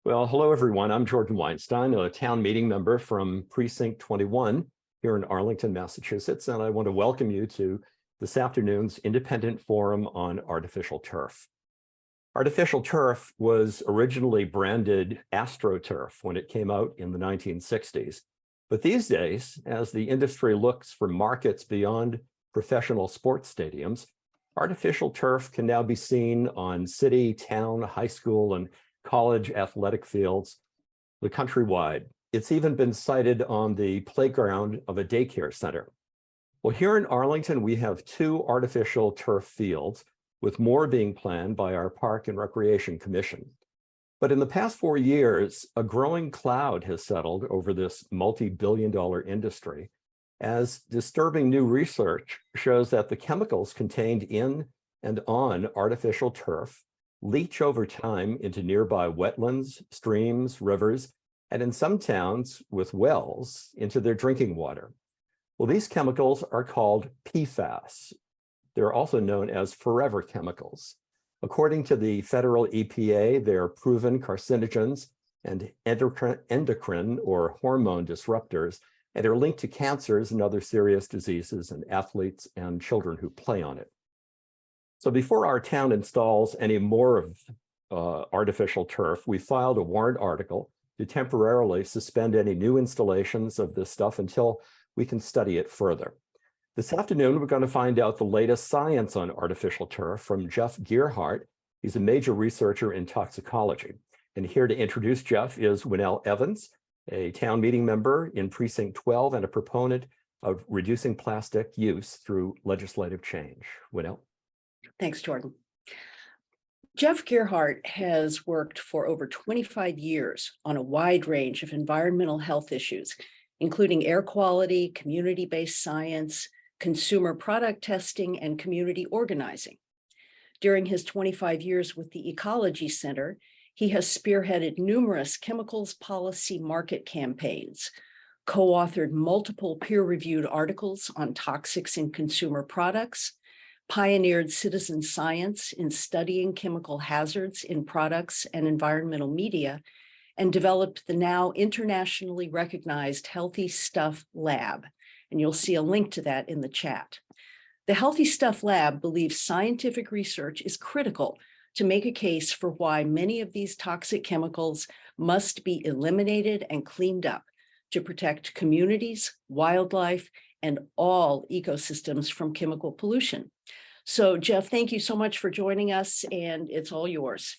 Well, hello, everyone. I'm Jordan Weinstein, a town meeting member from Precinct 21 here in Arlington, Massachusetts, and I want to welcome you to this afternoon's Independent Forum on Artificial Turf. Artificial turf was originally branded AstroTurf when it came out in the 1960s. But these days, as the industry looks for markets beyond professional sports stadiums, artificial turf can now be seen on city, town, high school, and college athletic fields, the countrywide. It's even been sighted on the playground of a daycare center. Well, here in Arlington, we have 2 artificial turf fields, with more being planned by our Park and Recreation Commission. But in the past 4 years, a growing cloud has settled over this multi-billion-dollar industry, as disturbing new research shows that the chemicals contained in and on artificial turf leach over time into nearby wetlands, streams, rivers, and in some towns with wells, into their drinking water. Well, these chemicals are called PFAS. They're also known as forever chemicals. According to the federal EPA, they're proven carcinogens and endocrine or hormone disruptors, and they're linked to cancers and other serious diseases in athletes and children who play on it. So before our town installs any more of artificial turf, we filed a warrant article to temporarily suspend any new installations of this stuff until we can study it further. This afternoon, we're going to find out the latest science on artificial turf from Jeff Gearhart. He's a major researcher in toxicology. And here to introduce Jeff is Winnell Evans, a town meeting member in Precinct 12 and a proponent of reducing plastic use through legislative change. Winnell. Thanks, Jordan. Jeff Gearhart has worked for over 25 years on a wide range of environmental health issues, including air quality, community-based science, consumer product testing, and community organizing. During his 25 years with the Ecology Center, he has spearheaded numerous chemicals policy market campaigns, co-authored multiple peer-reviewed articles on toxics in consumer products, pioneered citizen science in studying chemical hazards in products and environmental media, and developed the now internationally recognized Healthy Stuff Lab. And you'll see a link to that in the chat. The Healthy Stuff Lab believes scientific research is critical to make a case for why many of these toxic chemicals must be eliminated and cleaned up to protect communities, wildlife, and all ecosystems from chemical pollution. So, Jeff, thank you so much for joining us, and it's all yours.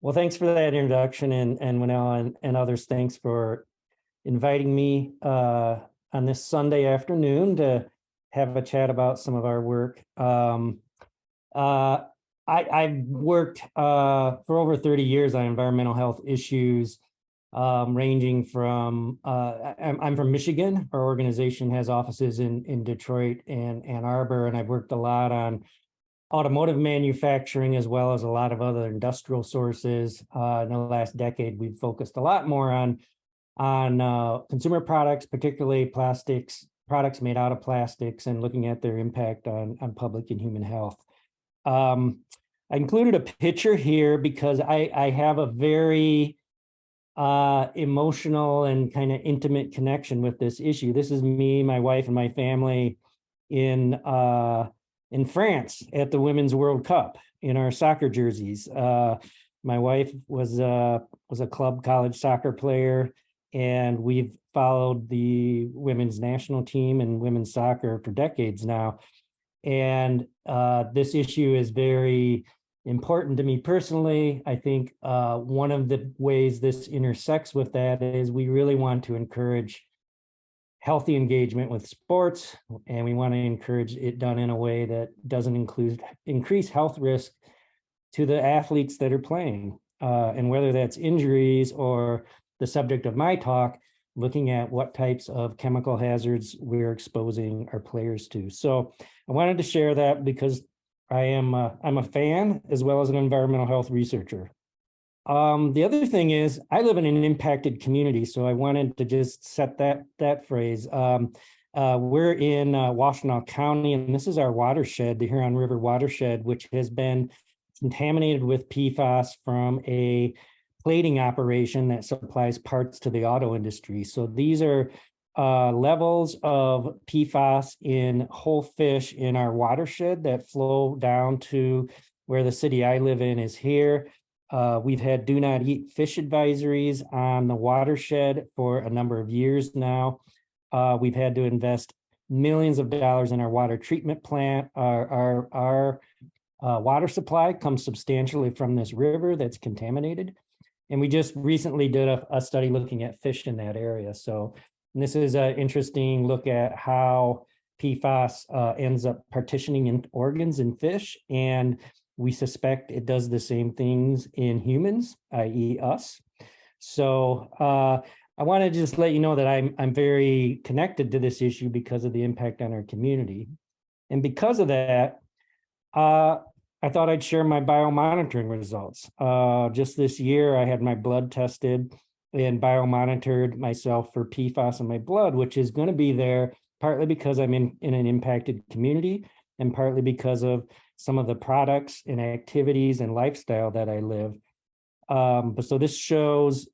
Well, thanks for that introduction, and Winnell and others, thanks for inviting me on this Sunday afternoon to have a chat about some of our work. I've worked for over 30 years on environmental health issues, ranging from, I'm from Michigan. Our organization has offices in Detroit and Ann Arbor, and I've worked a lot on automotive manufacturing as well as a lot of other industrial sources. In the last decade, we've focused a lot more on consumer products, particularly products made out of plastics, and looking at their impact on public and human health. I included a picture here because I have a very emotional and kind of intimate connection with this issue. This is me, my wife, and my family in France at the Women's World Cup in our soccer jerseys. My wife was a club college soccer player, and we've followed the women's national team and women's soccer for decades now. And this issue is very important to me personally. I think one of the ways this intersects with that is we really want to encourage healthy engagement with sports, and we want to encourage it done in a way that doesn't increase health risk to the athletes that are playing. And whether that's injuries or the subject of my talk, looking at what types of chemical hazards we're exposing our players to. So I wanted to share that because I'm a fan as well as an environmental health researcher. The other thing is I live in an impacted community, so I wanted to just set that phrase. We're in Washtenaw County, and this is our watershed, the Huron River watershed, which has been contaminated with PFAS from a plating operation that supplies parts to the auto industry. So these are levels of PFAS in whole fish in our watershed that flow down to where the city I live in is here. We've had do not eat fish advisories on the watershed for a number of years now. We've had to invest millions of dollars in our water treatment plant. Our water supply comes substantially from this river that's contaminated. And we just recently did a study looking at fish in that area. So this is an interesting look at how PFAS ends up partitioning in organs in fish. And we suspect it does the same things in humans, i.e. us. So I want to just let you know that I'm very connected to this issue because of the impact on our community. And because of that, I thought I'd share my biomonitoring results. Just this year, I had my blood tested and biomonitored myself for PFAS in my blood, which is going to be there partly because I'm in an impacted community and partly because of some of the products and activities and lifestyle that I live. So this shows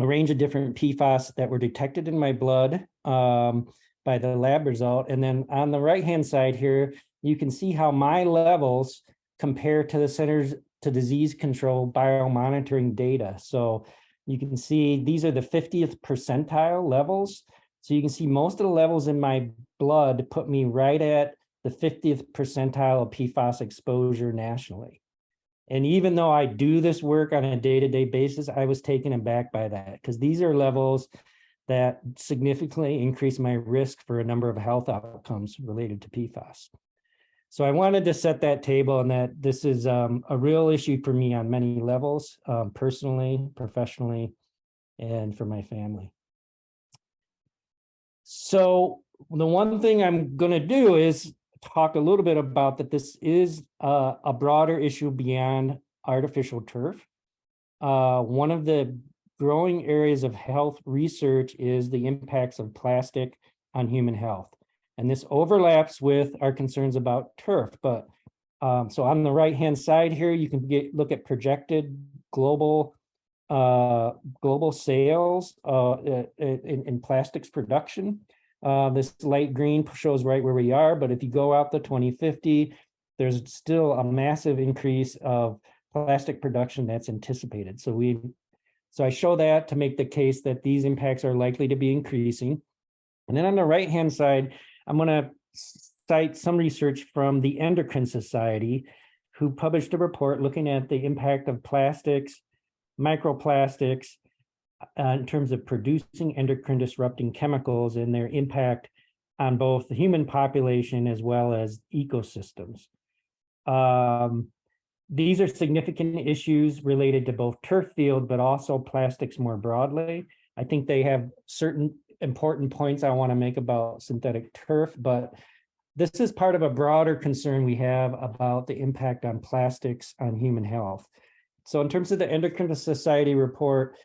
a range of different PFAS that were detected in my blood by the lab result. And then on the right-hand side here, you can see how my levels compare to the Centers to Disease Control biomonitoring data. So you can see these are the 50th percentile levels. So you can see most of the levels in my blood put me right at the 50th percentile of PFAS exposure nationally. And even though I do this work on a day-to-day basis, I was taken aback by that because these are levels that significantly increase my risk for a number of health outcomes related to PFAS. So I wanted to set that table and that this is a real issue for me on many levels, personally, professionally, and for my family. So the one thing I'm going to do is talk a little bit about that this is a broader issue beyond artificial turf. One of the growing areas of health research is the impacts of plastic on human health. And this overlaps with our concerns about turf. But so on the right-hand side here, you can look at projected global sales in plastics production. This light green shows right where we are, but if you go out to 2050, there's still a massive increase of plastic production that's anticipated. So I show that to make the case that these impacts are likely to be increasing. And then on the right-hand side, I'm going to cite some research from the Endocrine Society, who published a report looking at the impact of plastics, microplastics, in terms of producing endocrine disrupting chemicals and their impact on both the human population as well as ecosystems. These are significant issues related to both turf field, but also plastics more broadly. I think they have certain important points I want to make about synthetic turf, but this is part of a broader concern we have about the impact on plastics on human health. So in terms of the Endocrine Society report,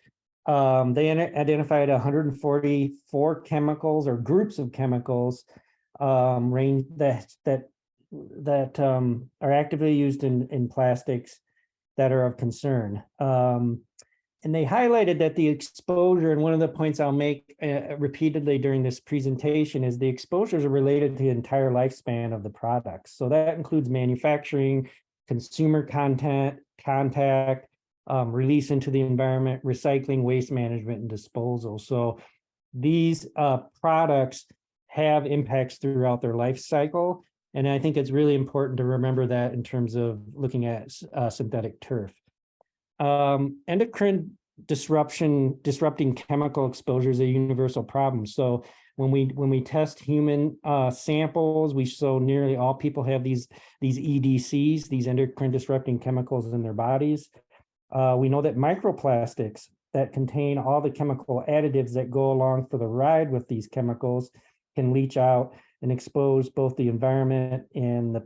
they identified 144 chemicals or groups of chemicals range that are actively used in plastics that are of concern. And they highlighted that the exposure, and one of the points I'll make repeatedly during this presentation is the exposures are related to the entire lifespan of the products. So that includes manufacturing, consumer contact, release into the environment, recycling, waste management, and disposal. So these products have impacts throughout their life cycle. And I think it's really important to remember that in terms of looking at synthetic turf. Endocrine disrupting chemical exposure is a universal problem. So when we test human samples, we show nearly all people have these EDCs, these endocrine disrupting chemicals in their bodies. We know that microplastics that contain all the chemical additives that go along for the ride with these chemicals can leach out and expose both the environment and the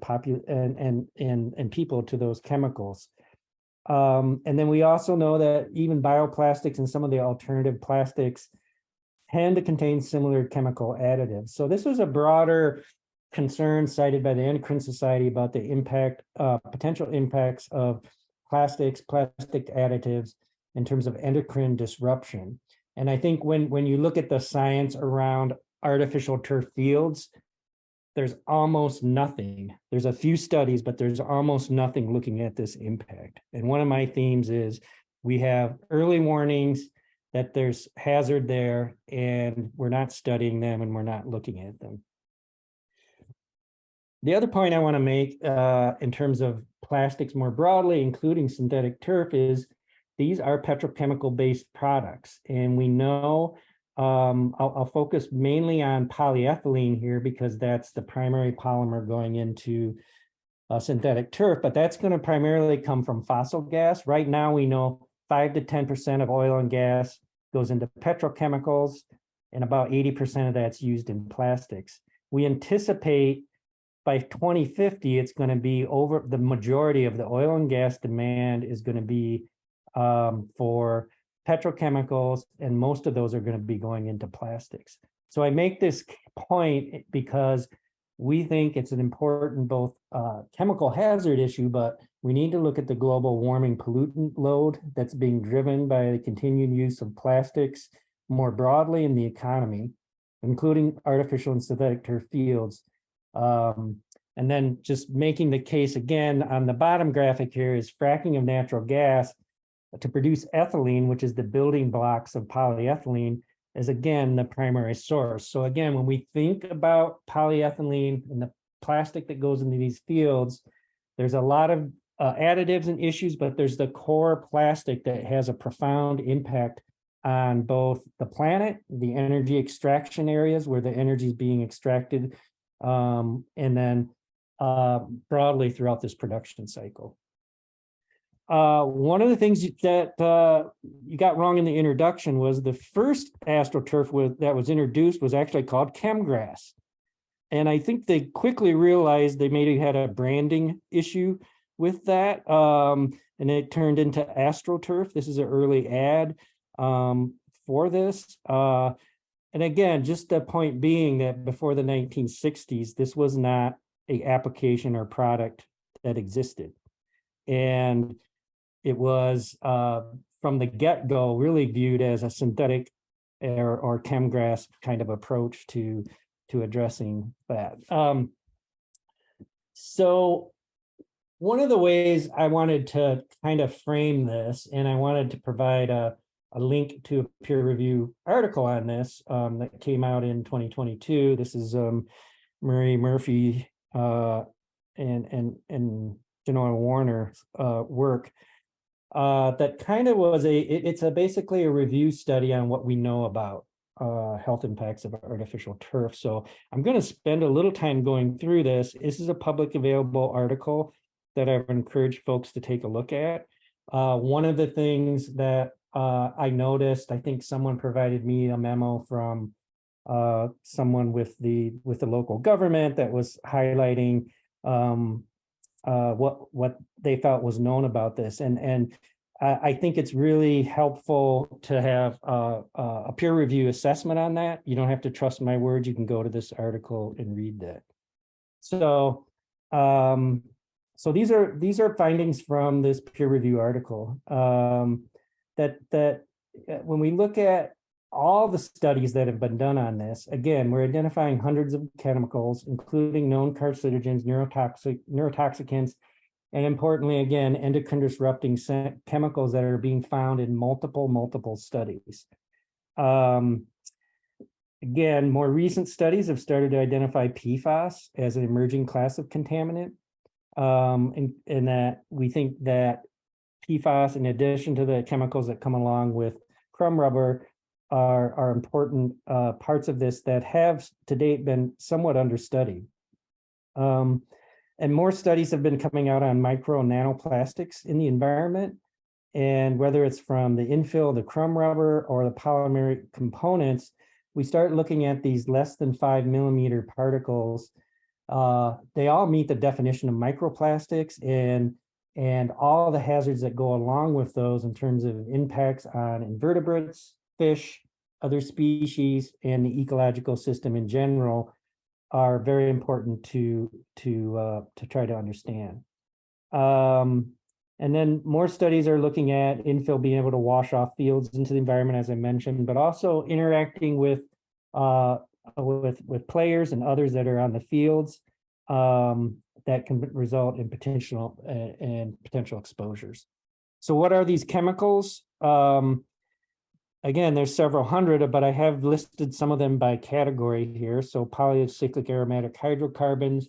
and people to those chemicals. And then we also know that even bioplastics and some of the alternative plastics tend to contain similar chemical additives. So this was a broader concerns cited by the Endocrine Society about the impact, potential impacts of plastics, plastic additives in terms of endocrine disruption. And I think when you look at the science around artificial turf fields, there's almost nothing. There's a few studies, but there's almost nothing looking at this impact. And one of my themes is we have early warnings that there's hazard there, and we're not studying them and we're not looking at them. The other point I want to make in terms of plastics more broadly, including synthetic turf, is these are petrochemical-based products. And we know, I'll focus mainly on polyethylene here because that's the primary polymer going into synthetic turf, but that's going to primarily come from fossil gas. Right now, we know 5 to 10% of oil and gas goes into petrochemicals, and about 80% of that's used in plastics. We anticipate by 2050, it's going to be over the majority of the oil and gas demand is going to be for petrochemicals, and most of those are going to be going into plastics. So I make this point because we think it's an important both chemical hazard issue, but we need to look at the global warming pollutant load that's being driven by the continued use of plastics more broadly in the economy, including artificial and synthetic turf fields. And then just making the case again on the bottom graphic here is fracking of natural gas to produce ethylene, which is the building blocks of polyethylene, is again the primary source. So again, when we think about polyethylene and the plastic that goes into these fields, there's a lot of additives and issues, but there's the core plastic that has a profound impact on both the planet, the energy extraction areas where the energy is being extracted, and then broadly throughout this production cycle. One of the things that you got wrong in the introduction was the first astroturf that was introduced was actually called chemgrass. And I think they quickly realized they maybe had a branding issue with that. And it turned into astroturf. This is an early ad for this. And again, just the point being that before the 1960s, this was not an application or product that existed. And it was from the get-go really viewed as a synthetic or chemgrass kind of approach to addressing that. So one of the ways I wanted to kind of frame this, and I wanted to provide a link to a peer review article on this that came out in 2022. This is Murray Murphy and Genoa Warner's work that kind of was it's basically a review study on what we know about health impacts of artificial turf. So I'm going to spend a little time going through this. This is a public available article that I would encourage folks to take a look at. One of the things that I noticed, I think someone provided me a memo from someone with the local government that was highlighting what they felt was known about this, and I think it's really helpful to have a peer review assessment on that. You don't have to trust my words. You can go to this article and read that. So so these are findings from this peer review article that when we look at all the studies that have been done on this, again, we're identifying hundreds of chemicals, including known carcinogens, neurotoxicants, and importantly, again, endocrine disrupting chemicals that are being found in multiple studies. Again, more recent studies have started to identify PFAS as an emerging class of contaminant, and that we think that PFAS, in addition to the chemicals that come along with crumb rubber, are important parts of this that have to date been somewhat understudied. And more studies have been coming out on micro and nanoplastics in the environment. And whether it's from the infill, the crumb rubber, or the polymeric components, we start looking at these less than 5 millimeter particles. They all meet the definition of microplastics and all the hazards that go along with those in terms of impacts on invertebrates, fish, other species, and the ecological system in general are very important to try to understand. And then more studies are looking at infill being able to wash off fields into the environment, as I mentioned, but also interacting with players and others that are on the fields that can result in potential exposures. So what are these chemicals? Again, there's several hundred, but I have listed some of them by category here. So polycyclic aromatic hydrocarbons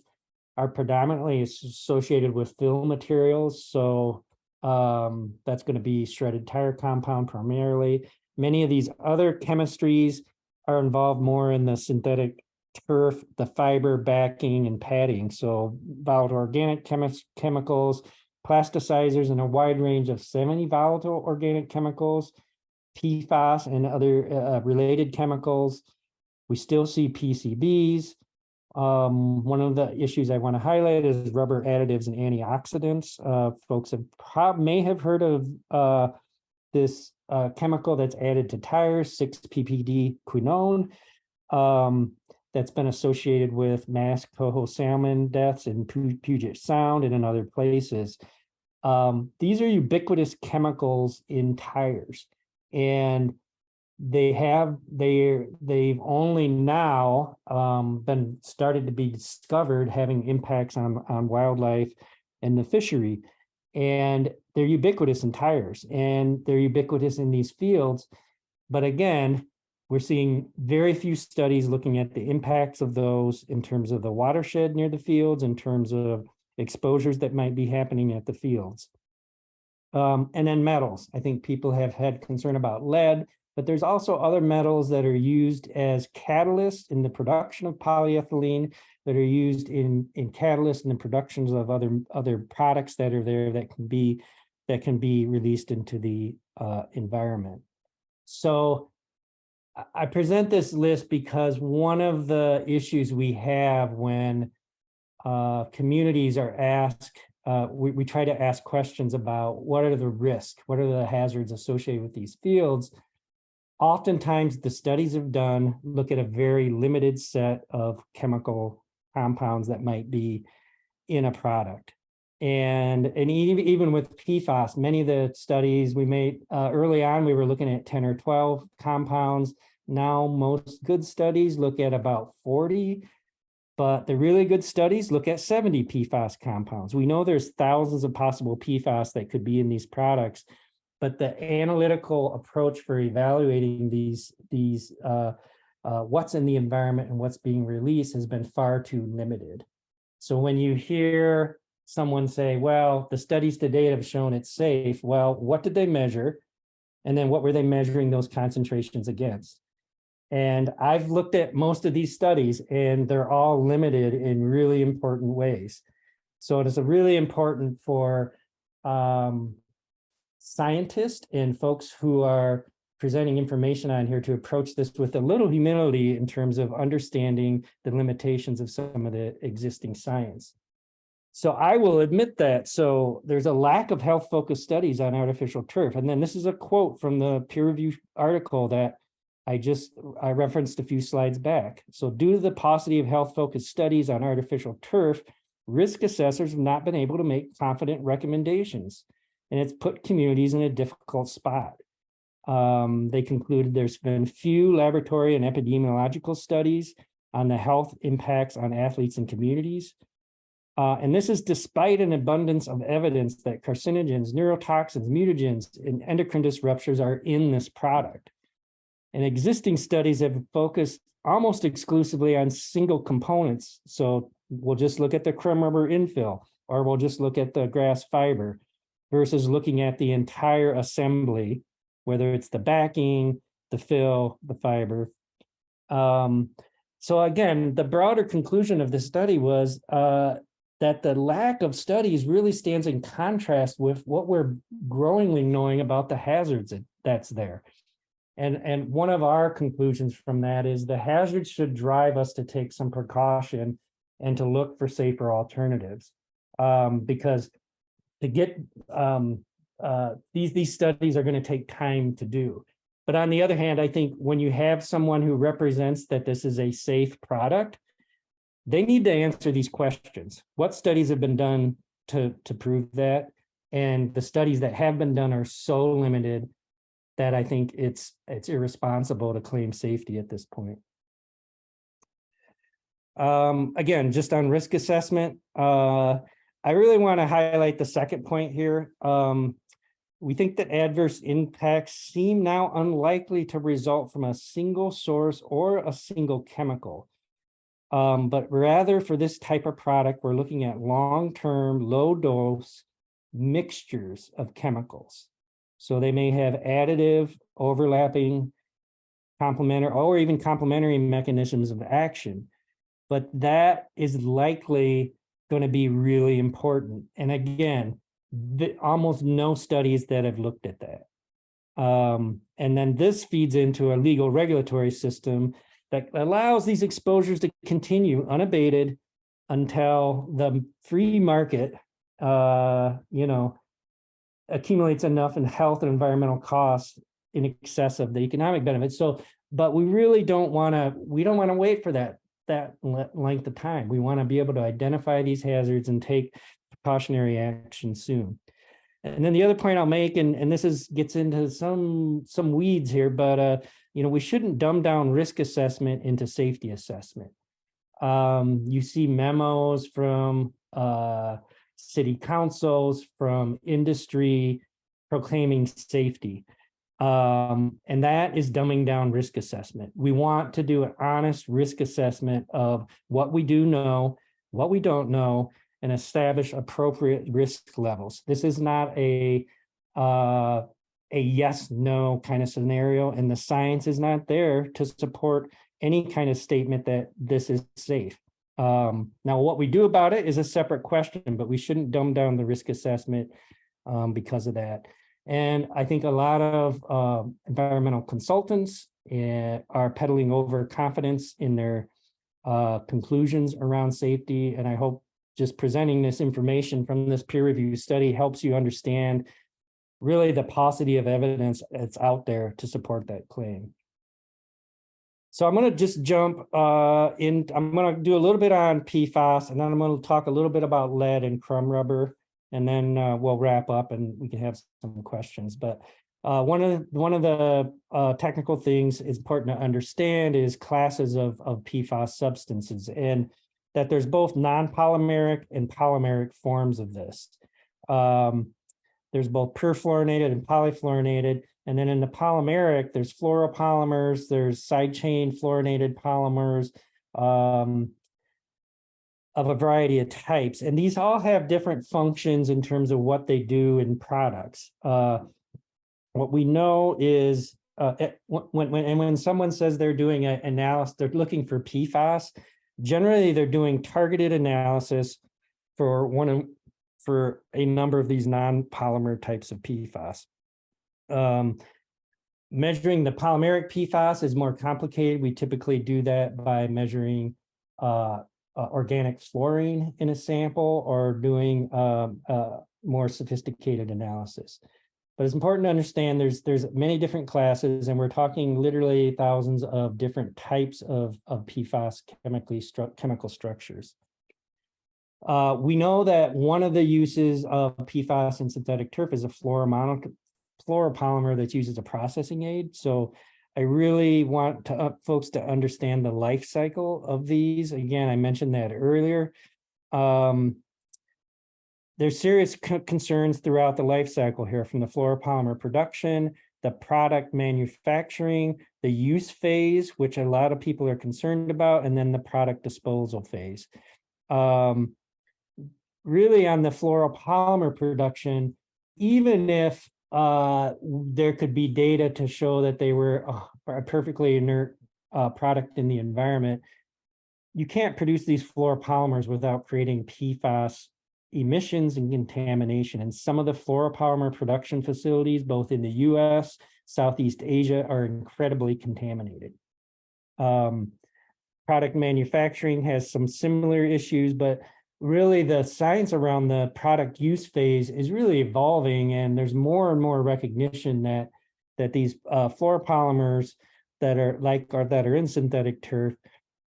are predominantly associated with fill materials. So that's going to be shredded tire compound primarily. Many of these other chemistries are involved more in the synthetic turf, the fiber backing and padding. So volatile organic chemicals, plasticizers, and a wide range of semi-volatile organic chemicals, PFAS and other related chemicals. We still see PCBs. One of the issues I want to highlight is rubber additives and antioxidants. Folks may have heard of this chemical that's added to tires, 6-ppd quinone, that's been associated with mass coho salmon deaths in Puget Sound and in other places. These are ubiquitous chemicals in tires, and they've only now been started to be discovered having impacts on wildlife and the fishery. And they're ubiquitous in tires, and they're ubiquitous in these fields. But again, we're seeing very few studies looking at the impacts of those in terms of the watershed near the fields, in terms of exposures that might be happening at the fields. And then metals. I think people have had concern about lead, but there's also other metals that are used as catalysts in the production of polyethylene, that are used in catalysts in the productions of other products that are there that can be released into the environment. So I present this list because one of the issues we have when communities are asked, we try to ask questions about what are the risks, what are the hazards associated with these fields. Oftentimes the studies have done look at a very limited set of chemical compounds that might be in a product. And even with PFAS, many of the studies we made early on, we were looking at 10 or 12 compounds. Now most good studies look at about 40, but the really good studies look at 70 PFAS compounds. We know there's thousands of possible PFAS that could be in these products, but the analytical approach for evaluating these what's in the environment and what's being released has been far too limited. So when you hear someone say, well, the studies to date have shown it's safe, well, what did they measure? And then what were they measuring those concentrations against? And I've looked at most of these studies, and they're all limited in really important ways. So it is really important for scientists and folks who are presenting information on here to approach this with a little humility in terms of understanding the limitations of some of the existing science. So I will admit that. So there's a lack of health-focused studies on artificial turf. And then this is a quote from the peer-reviewed article that I referenced a few slides back. So due to the paucity of health-focused studies on artificial turf, risk assessors have not been able to make confident recommendations, and it's put communities in a difficult spot. They concluded there's been few laboratory and epidemiological studies on the health impacts on athletes and communities. And this is despite an abundance of evidence that carcinogens, neurotoxins, mutagens, and endocrine disruptors are in this product. And existing studies have focused almost exclusively on single components. So we'll just look at the crumb rubber infill, or we'll just look at the grass fiber, versus looking at the entire assembly, whether it's the backing, the fill, the fiber. So again, the broader conclusion of this study was that the lack of studies really stands in contrast with what we're growingly knowing about the hazards that's there. And one of our conclusions from that is the hazards should drive us to take some precaution and to look for safer alternatives. Because to get these studies are going to take time to do. But on the other hand, I think when you have someone who represents that this is a safe product, They need to answer these questions. What studies have been done to prove that? And the studies that have been done are so limited that I think it's irresponsible to claim safety at this point. Again, just on risk assessment, I really want to highlight the second point here. We think that adverse impacts seem now unlikely to result from a single source or a single chemical. But rather for this type of product, we're looking at long-term, low-dose mixtures of chemicals. So they may have additive, overlapping, complementary, or even complementary mechanisms of action. But that is likely going to be really important. And again, almost no studies that have looked at that. And then this feeds into a legal regulatory system that allows these exposures to continue unabated until the free market, accumulates enough in health and environmental costs in excess of the economic benefits. So, but we really don't want to wait for that length of time. We want to be able to identify these hazards and take precautionary action soon. And then the other point I'll make, and this gets into some weeds here, but we shouldn't dumb down risk assessment into safety assessment. You see memos from city councils, from industry proclaiming safety. And that is dumbing down risk assessment. We want to do an honest risk assessment of what we do know, what we don't know, and establish appropriate risk levels. This is not a yes/no kind of scenario, and the science is not there to support any kind of statement that this is safe. Now, what we do about it is a separate question, but we shouldn't dumb down the risk assessment because of that. And I think a lot of environmental consultants are peddling overconfidence in their conclusions around safety. And I hope just presenting this information from this peer review study helps you understand really the paucity of evidence that's out there to support that claim. So I'm going to just jump in. I'm going to do a little bit on PFAS, and then I'm going to talk a little bit about lead and crumb rubber, and then we'll wrap up and we can have some questions. But one of the technical things is important to understand is classes of PFAS substances, and that there's both non-polymeric and polymeric forms of this. There's both perfluorinated and polyfluorinated. And then in the polymeric, there's fluoropolymers, there's side chain fluorinated polymers of a variety of types. And these all have different functions in terms of what they do in products. What we know is when someone says they're doing an analysis, they're looking for PFAS, generally they're doing targeted analysis for a number of these non-polymer types of PFAS. Measuring the polymeric PFAS is more complicated. We typically do that by measuring organic fluorine in a sample or doing more sophisticated analysis. But it's important to understand there's many different classes, and we're talking literally thousands of different types of PFAS chemical structures. We know that one of the uses of PFAS in synthetic turf is a fluoropolymer that's used as a processing aid. So I really want folks to understand the life cycle of these. Again, I mentioned that earlier. There's serious concerns throughout the life cycle here, from the fluoropolymer production, the product manufacturing, the use phase, which a lot of people are concerned about, and then the product disposal phase. Really on the fluoropolymer production, even if there could be data to show that they were a perfectly inert product in the environment, you can't produce these fluoropolymers without creating PFAS emissions and contamination. And some of the fluoropolymer production facilities, both in the US, Southeast Asia, are incredibly contaminated. Product manufacturing has some similar issues, but really the science around the product use phase is really evolving, and there's more and more recognition that these fluoropolymers that are in synthetic turf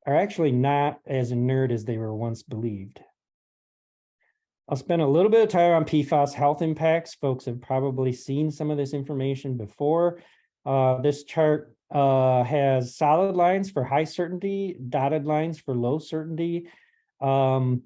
are actually not as inert as they were once believed. I'll spend a little bit of time on PFAS health impacts. Folks have probably seen some of this information before. This chart has solid lines for high certainty, dotted lines for low certainty. And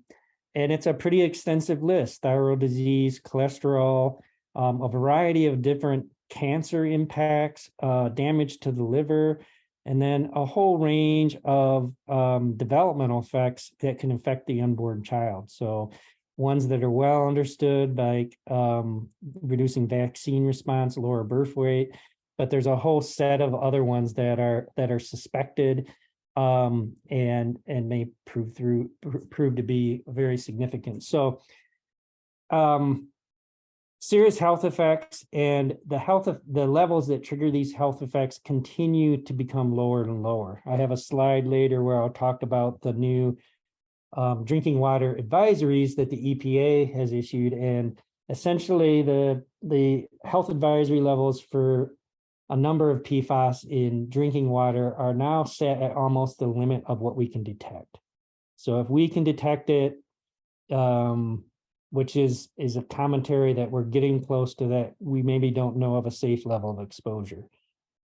it's a pretty extensive list: thyroid disease, cholesterol, a variety of different cancer impacts, damage to the liver, and then a whole range of developmental effects that can affect the unborn child. So ones that are well understood, like reducing vaccine response, lower birth weight, but there's a whole set of other ones that are suspected and may prove to be very significant. So serious health effects, and the levels that trigger these health effects continue to become lower and lower. I have a slide later where I'll talk about the new drinking water advisories that the EPA has issued, and essentially the health advisory levels for a number of PFAS in drinking water are now set at almost the limit of what we can detect. So if we can detect it, which is a commentary that we're getting close to that, we maybe don't know of a safe level of exposure.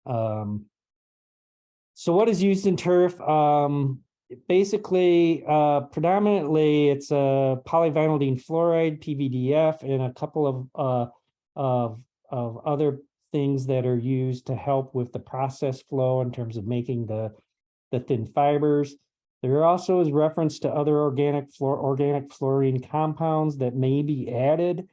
So what is used in turf? Basically, predominantly it's a polyvinylidene fluoride, PVDF, and a couple of other things that are used to help with the process flow in terms of making the thin fibers. There also is reference to other organic fluorine compounds that may be added.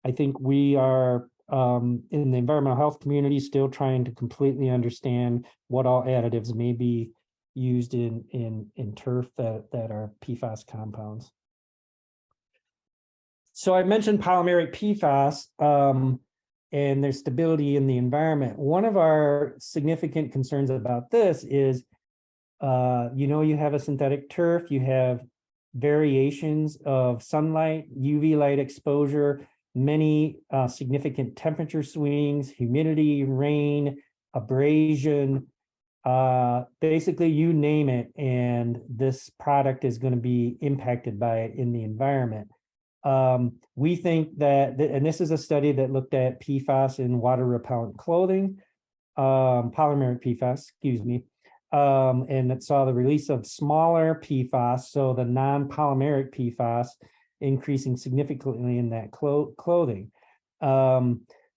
I think we are in the environmental health community still trying to completely understand what all additives may be used in turf that are PFAS compounds. So I mentioned polymeric PFAS and their stability in the environment. One of our significant concerns about this is, you have a synthetic turf, you have variations of sunlight, UV light exposure, many significant temperature swings, humidity, rain, abrasion, basically you name it, and this product is going to be impacted by it in the environment. We think that, and this is a study that looked at PFAS in water repellent clothing, polymeric PFAS, excuse me, and it saw the release of smaller PFAS, so the non-polymeric PFAS increasing significantly in that clothing.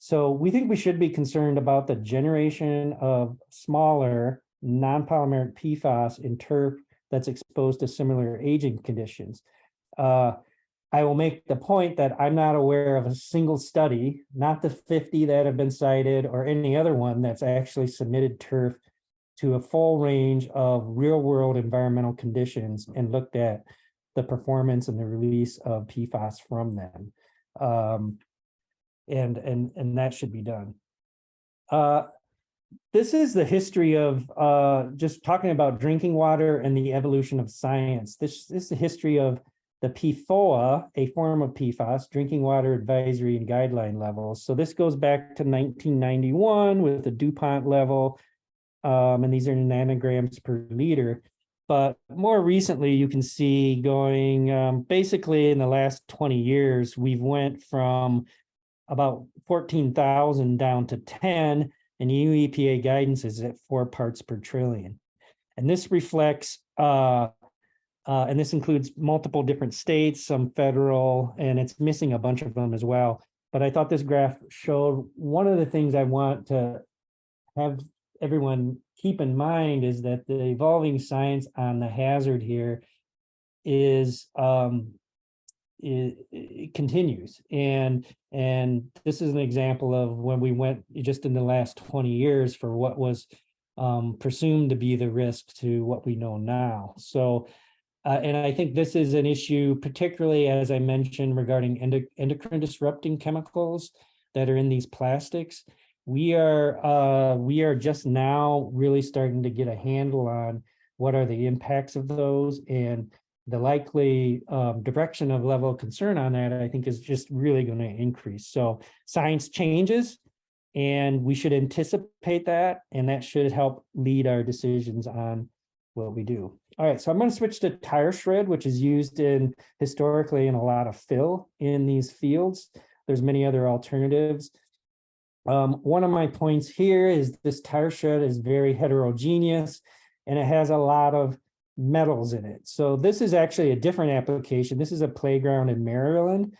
So we think we should be concerned about the generation of smaller non-polymeric PFAS in turf that's exposed to similar aging conditions. I will make the point that I'm not aware of a single study, not the 50 that have been cited or any other one, that's actually submitted turf to a full range of real-world environmental conditions and looked at the performance and the release of PFAS from them. And that should be done. This is the history of just talking about drinking water and the evolution of science. This is the history of the PFOA, a form of PFAS, drinking water advisory and guideline levels. So this goes back to 1991 with the DuPont level, and these are nanograms per liter. But more recently, you can see going basically in the last 20 years, we've went from about 14,000 down to 10, and EU EPA guidance is at 4 parts per trillion. And this reflects, and this includes multiple different states, some federal, and it's missing a bunch of them as well. But I thought this graph showed one of the things I want to have everyone keep in mind is that the evolving science on the hazard here is it continues, and this is an example of when we went just in the last 20 years for what was presumed to be the risk to what we know now. So and I think this is an issue, particularly as I mentioned, regarding endocrine disrupting chemicals that are in these plastics. We are just now really starting to get a handle on what are the impacts of those, and the likely direction of level of concern on that, I think, is just really going to increase. So science changes, and we should anticipate that, and that should help lead our decisions on what we do. All right, so I'm going to switch to tire shred, which is used historically in a lot of fill in these fields. There's many other alternatives. One of my points here is this tire shred is very heterogeneous and it has a lot of metals in it. So this is actually a different application. This is a playground in Maryland.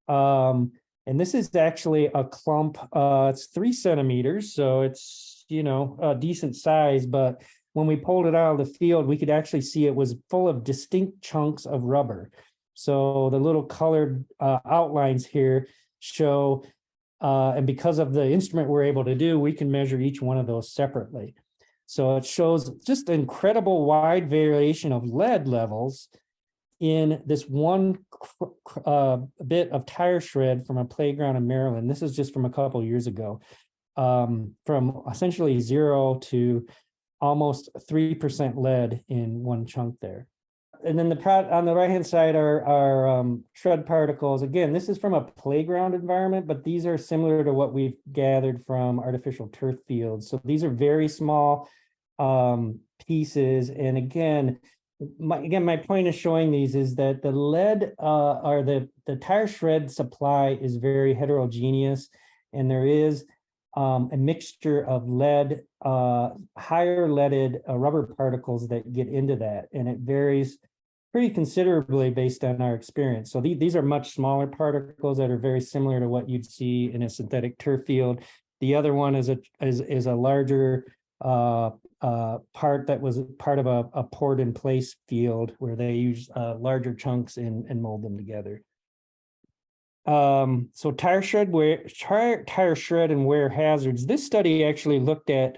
And this is actually a clump, it's 3 centimeters. So it's, a decent size, but when we pulled it out of the field, we could actually see it was full of distinct chunks of rubber. So the little colored outlines here show, and because of the instrument we're able to do, we can measure each one of those separately. So it shows just incredible wide variation of lead levels in this one bit of tire shred from a playground in Maryland. This is just from a couple of years ago, from essentially 0 to almost 3% lead in one chunk there. And then on the right-hand side are shred particles. Again, this is from a playground environment, but these are similar to what we've gathered from artificial turf fields. So these are very small pieces. And again, my point of showing these is that the lead or the tire shred supply is very heterogeneous, and there is a mixture of lead, higher leaded rubber particles that get into that, and it varies pretty considerably based on our experience. So these are much smaller particles that are very similar to what you'd see in a synthetic turf field. The other one is a larger part that was part of a poured in place field where they use larger chunks and mold them together. So tire shred and wear hazards. This study actually looked at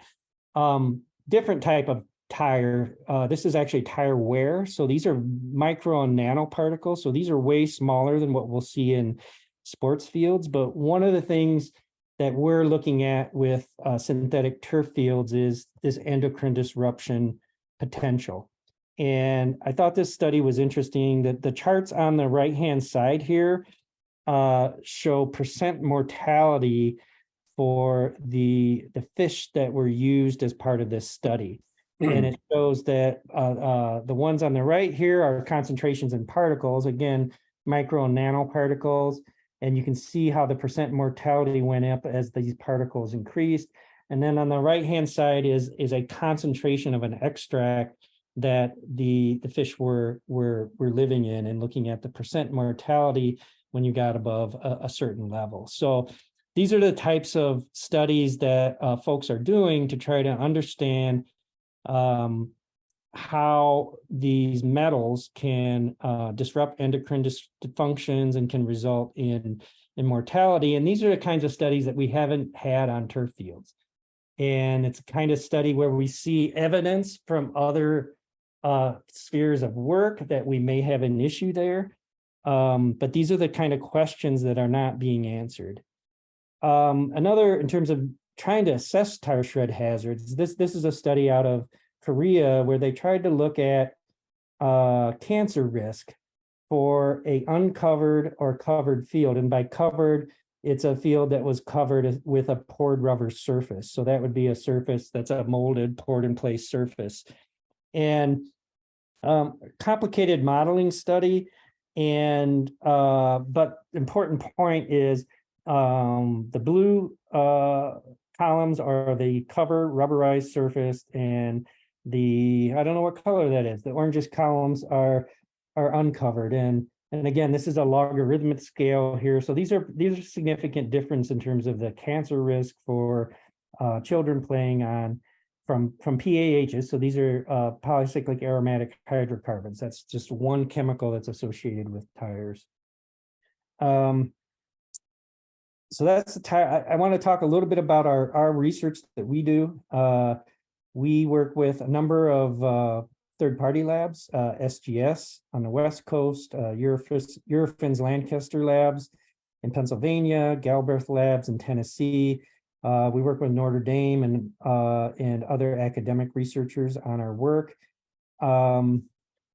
different type of tire. This is actually tire wear. So these are micro and nanoparticles. So these are way smaller than what we'll see in sports fields. But one of the things that we're looking at with synthetic turf fields is this endocrine disruption potential. And I thought this study was interesting that the charts on the right-hand side here show percent mortality for the fish that were used as part of this study. And it shows that the ones on the right here are concentrations in particles, again, micro and nanoparticles. And you can see how the percent mortality went up as these particles increased. And then on the right-hand side is a concentration of an extract that the fish were living in, and looking at the percent mortality when you got above a certain level. So these are the types of studies that folks are doing to try to understand how these metals can disrupt endocrine dysfunctions and can result in mortality. And these are the kinds of studies that we haven't had on turf fields. And it's a kind of study where we see evidence from other spheres of work that we may have an issue there. But these are the kind of questions that are not being answered. Another, in terms of trying to assess tire shred hazards, this is a study out of Korea where they tried to look at cancer risk for a uncovered or covered field. And by covered, it's a field that was covered with a poured rubber surface. So that would be a surface that's a molded, poured in place surface. And complicated modeling study. And but important point is the blue columns are the cover rubberized surface, and I don't know what color that is. The orangish columns are uncovered. And again, this is a logarithmic scale here. So these are significant difference in terms of the cancer risk for children playing on from PAHs. So these are polycyclic aromatic hydrocarbons. That's just one chemical that's associated with tires. So that's the tire. I want to talk a little bit about our research that we do. We work with a number of third-party labs, SGS on the West Coast, Eurofins Lancaster labs in Pennsylvania, Galbraith labs in Tennessee. We work with Notre Dame and other academic researchers on our work.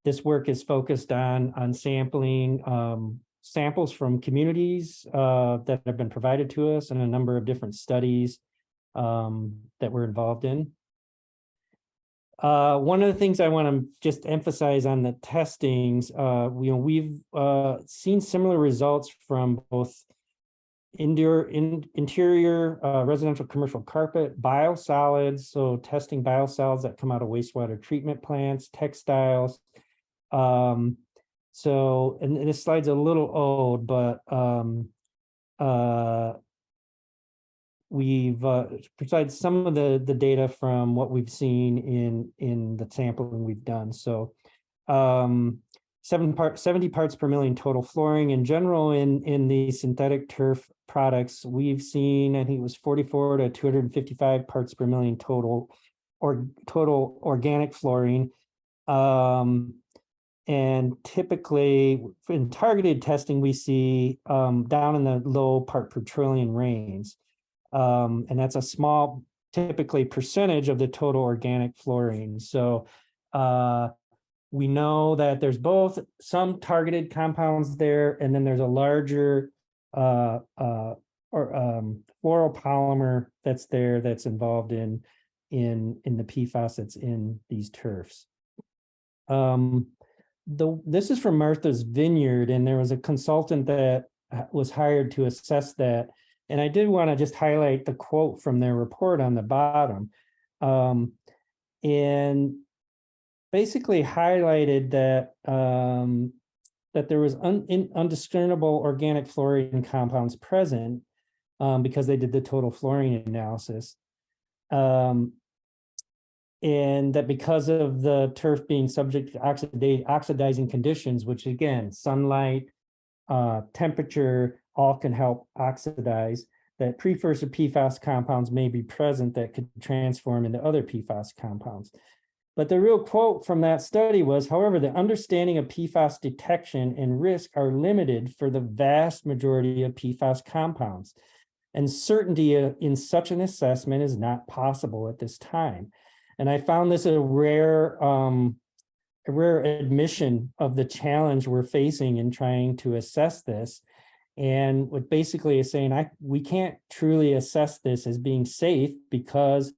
This work is focused on sampling samples from communities that have been provided to us, and a number of different studies that we're involved in. One of the things I want to just emphasize on the testings, we've seen similar results from both interior residential commercial carpet, biosolids, so testing biosolids that come out of wastewater treatment plants, textiles. So, and this slide's a little old, but we've provided some of the data from what we've seen in the sampling we've done. So 70 parts per million total flooring in general in the synthetic turf products. We've seen, I think it was 44 to 255 parts per million total organic fluorine. And typically in targeted testing, we see down in the low part per trillion range. And that's a small, typically percentage of the total organic fluorine. So we know that there's both some targeted compounds there, and then there's a larger fluoropolymer that's there that's involved in the PFAS that's in these turfs. This is from Martha's Vineyard, and there was a consultant that was hired to assess that. And I did want to just highlight the quote from their report on the bottom, and basically highlighted that that there was undiscernible organic fluorine compounds present because they did the total fluorine analysis. And that because of the turf being subject to oxidizing conditions, which again, sunlight, temperature, all can help oxidize, that precursor PFAS compounds may be present that could transform into other PFAS compounds. But the real quote from that study was, however, the understanding of PFAS detection and risk are limited for the vast majority of PFAS compounds, and certainty in such an assessment is not possible at this time. And I found this a rare admission of the challenge we're facing in trying to assess this. And what basically is saying, we can't truly assess this as being safe because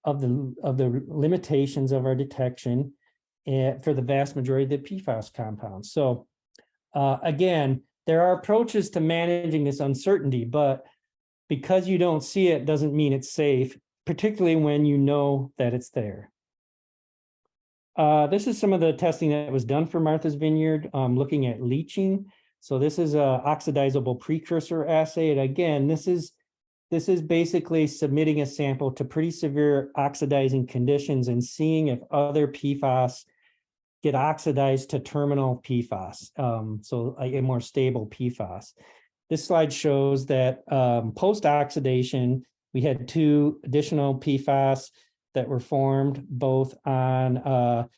of the limitations of our detection for the vast majority of the PFAS compounds. So again, there are approaches to managing this uncertainty, but because you don't see it doesn't mean it's safe, particularly when you know that it's there. This is some of the testing that was done for Martha's Vineyard, looking at leaching. So this is a oxidizable precursor assay. And again, this is basically submitting a sample to pretty severe oxidizing conditions and seeing if other PFAS get oxidized to terminal PFAS, so a more stable PFAS. This slide shows that post-oxidation, we had 2 additional PFAS that were formed, both on,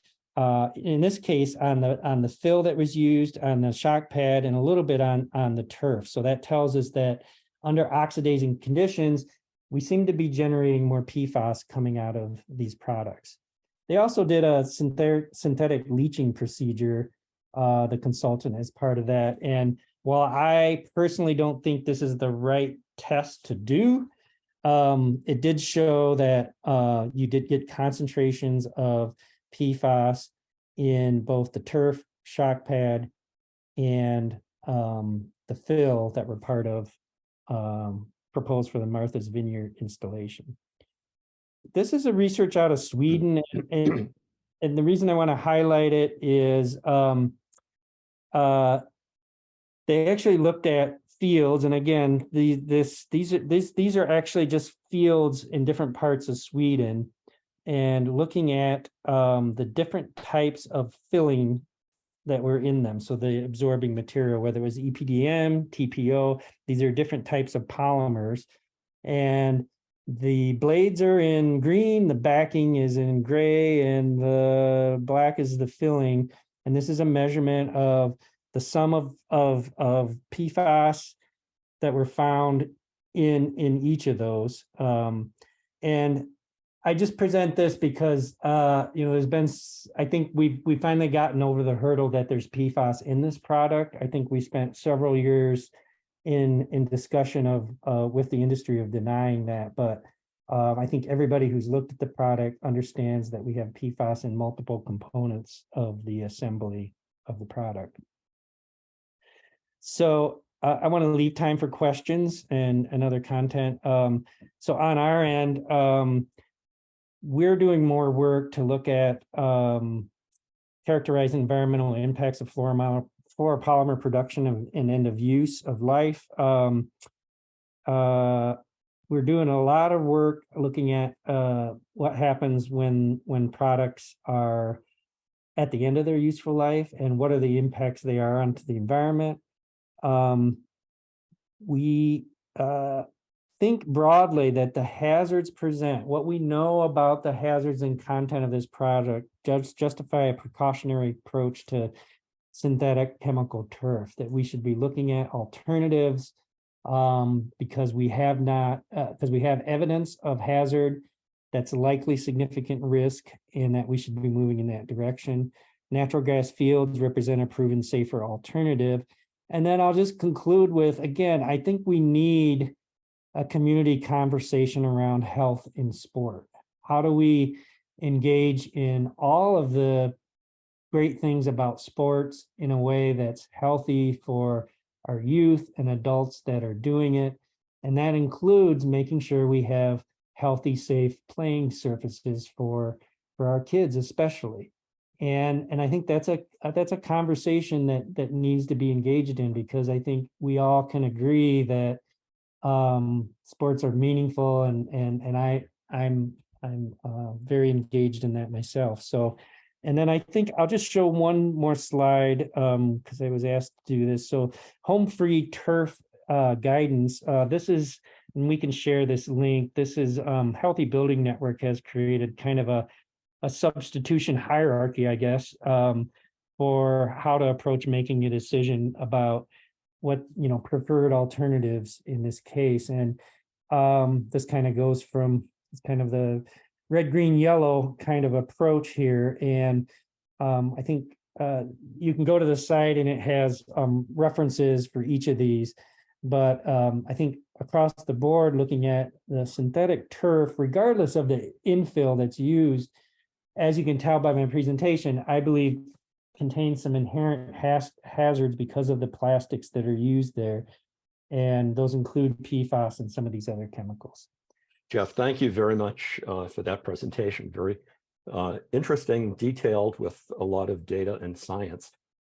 in this case, on the fill that was used, on the shock pad, and a little bit on the turf. So that tells us that under oxidizing conditions, we seem to be generating more PFAS coming out of these products. They also did a synthetic leaching procedure, the consultant as part of that. And while I personally don't think this is the right test to do, it did show that you did get concentrations of PFAS in both the turf, shock pad, and the fill that were part of proposed for the Martha's Vineyard installation. This is a research out of Sweden, and the reason I want to highlight it is they actually looked at fields, and again, these are actually just fields in different parts of Sweden, and looking at the different types of filling that were in them. So the absorbing material, whether it was EPDM, TPO, these are different types of polymers, and the blades are in green, the backing is in gray, and the black is the filling. And this is a measurement of the sum of PFAS that were found in each of those. And I just present this because there's been, I think we've finally gotten over the hurdle that there's PFAS in this product. I think we spent several years in discussion of with the industry of denying that, but I think everybody who's looked at the product understands that we have PFAS in multiple components of the assembly of the product. So I want to leave time for questions and other content. So on our end, we're doing more work to look at characterizing environmental impacts of fluoropolymer production and end of use of life. We're doing a lot of work looking at what happens when products are at the end of their useful life and what are the impacts they are onto the environment. We think broadly that the hazards present, what we know about the hazards and content of this product justify a precautionary approach to synthetic chemical turf, that we should be looking at alternatives because we have evidence of hazard that's likely significant risk and that we should be moving in that direction. Natural gas fields represent a proven safer alternative. And then I'll just conclude with, again, I think we need a community conversation around health in sport. How do we engage in all of the great things about sports in a way that's healthy for our youth and adults that are doing it? And that includes making sure we have healthy, safe playing surfaces for our kids, especially. And I think that's a conversation that needs to be engaged in, because I think we all can agree that sports are meaningful, and I'm very engaged in that myself. So, and then I think I'll just show one more slide because I was asked to do this. So, home free turf guidance. This is, and we can share this link. This is Healthy Building Network has created kind of a substitution hierarchy, I guess, for how to approach making a decision about what, preferred alternatives in this case. And this kind of goes from kind of the red, green, yellow kind of approach here. And I think you can go to the site and it has references for each of these. But I think across the board, looking at the synthetic turf, regardless of the infill that's used, as you can tell by my presentation, I believe contains some inherent hazards because of the plastics that are used there. And those include PFAS and some of these other chemicals. Jeff, thank you very much for that presentation. Very interesting, detailed, with a lot of data and science.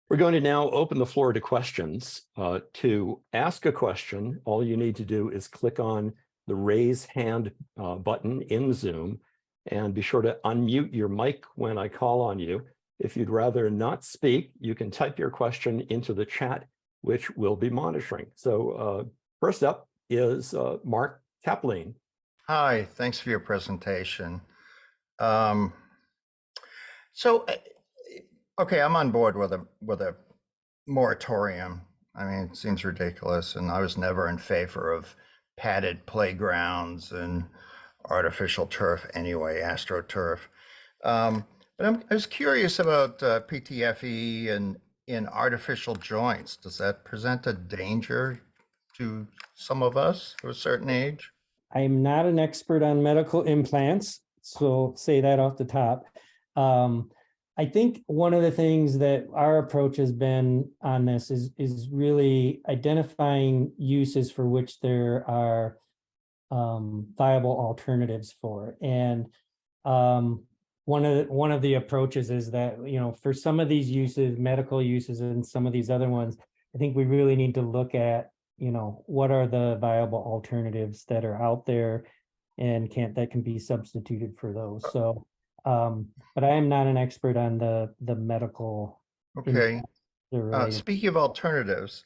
We're going to now open the floor to questions. To ask a question, all you need to do is click on the raise hand button in Zoom, and be sure to unmute your mic when I call on you. If you'd rather not speak, you can type your question into the chat, which we'll be monitoring. So first up is Mark Kaplan. Hi, thanks for your presentation. Okay, I'm on board with a moratorium. I mean, it seems ridiculous, and I was never in favor of padded playgrounds and artificial turf anyway, astroturf. But I was curious about PTFE and in artificial joints. Does that present a danger to some of us of a certain age? I'm not an expert on medical implants, so say that off the top. I think one of the things that our approach has been on this is really identifying uses for which there are viable alternatives for. And one of the approaches is that, for some of these uses, medical uses, and some of these other ones, I think we really need to look at, what are the viable alternatives that are out there and that can be substituted for those. So, but I am not an expert on the medical. Okay. Speaking of alternatives,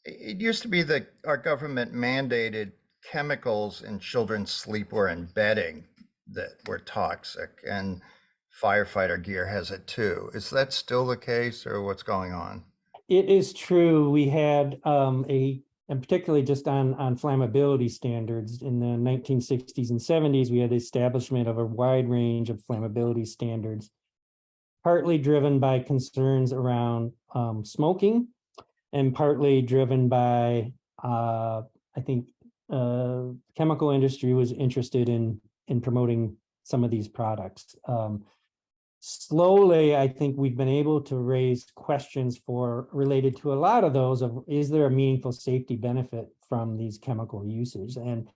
it used to be that our government mandated chemicals in children's sleepwear and bedding that were toxic, and firefighter gear has it too. Is that still the case, or what's going on? It is true. We had and particularly just on flammability standards in the 1960s and 70s, we had the establishment of a wide range of flammability standards, partly driven by concerns around smoking, and partly driven by, I think, chemical industry was interested in promoting some of these products. Slowly, I think we've been able to raise questions related to a lot of those of, is there a meaningful safety benefit from these chemical uses? And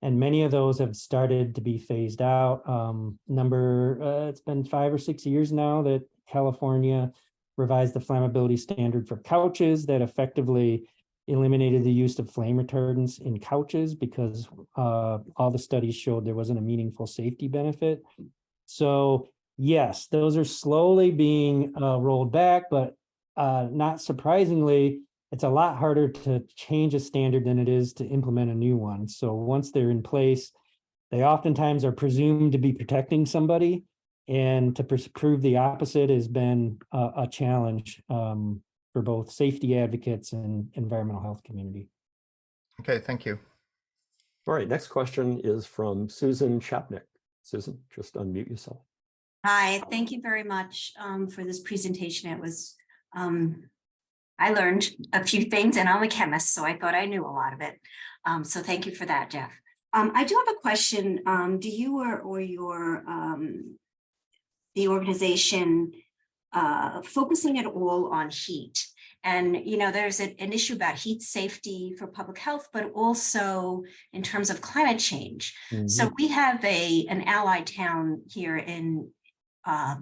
many of those have started to be phased out. It's been 5 or 6 years now that California revised the flammability standard for couches that effectively eliminated the use of flame retardants in couches because all the studies showed there wasn't a meaningful safety benefit. So yes, those are slowly being rolled back, but not surprisingly, it's a lot harder to change a standard than it is to implement a new one. So once they're in place, they oftentimes are presumed to be protecting somebody, and to prove the opposite has been a challenge for both safety advocates and environmental health community. Okay, thank you. All right, next question is from Susan Chapnick. Susan, just unmute yourself. Hi, thank you very much for this presentation. It was, I learned a few things, and I'm a chemist, so I thought I knew a lot of it. So thank you for that, Jeff. I do have a question. Do you or your the organization focusing at all on heat? And, you know, there's an issue about heat safety for public health, but also in terms of climate change. Mm-hmm. So we have an allied town here in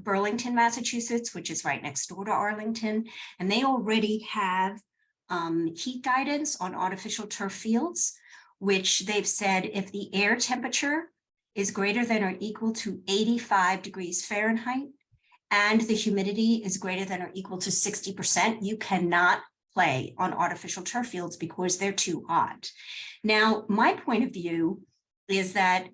Burlington, Massachusetts, which is right next door to Arlington, and they already have heat guidance on artificial turf fields, which they've said if the air temperature is greater than or equal to 85 degrees Fahrenheit and the humidity is greater than or equal to 60%, you cannot play on artificial turf fields because they're too hot. Now, my point of view is that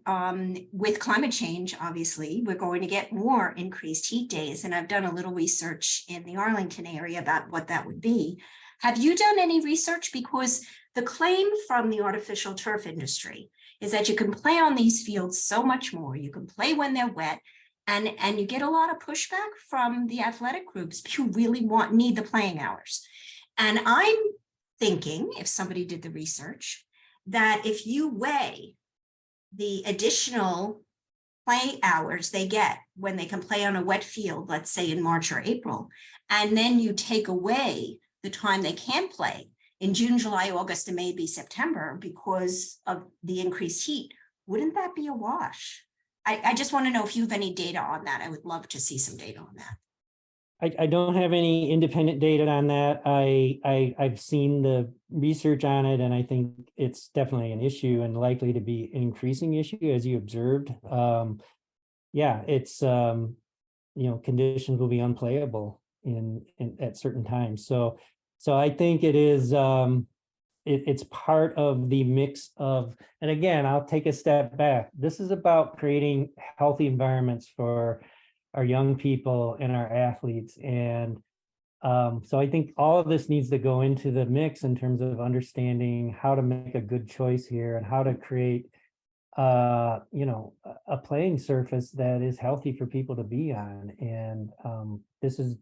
with climate change, obviously, we're going to get more increased heat days. And I've done a little research in the Arlington area about what that would be. Have you done any research? Because the claim from the artificial turf industry is that you can play on these fields so much more. You can play when they're wet, and you get a lot of pushback from the athletic groups who really need the playing hours. And I'm thinking, if somebody did the research, that if you weigh the additional play hours they get when they can play on a wet field, let's say in March or April, and then you take away the time they can play in June, July, August, and maybe September because of the increased heat, wouldn't that be a wash? I just want to know if you have any data on that. I would love to see some data on that. I don't have any independent data on that. I've seen the research on it, and I think it's definitely an issue and likely to be an increasing issue, as you observed. Yeah, it's conditions will be unplayable at certain times. So I think it is it's part of the mix of, and again, I'll take a step back. This is about creating healthy environments for our young people and our athletes. And so I think all of this needs to go into the mix in terms of understanding how to make a good choice here and how to create, a playing surface that is healthy for people to be on. And this is,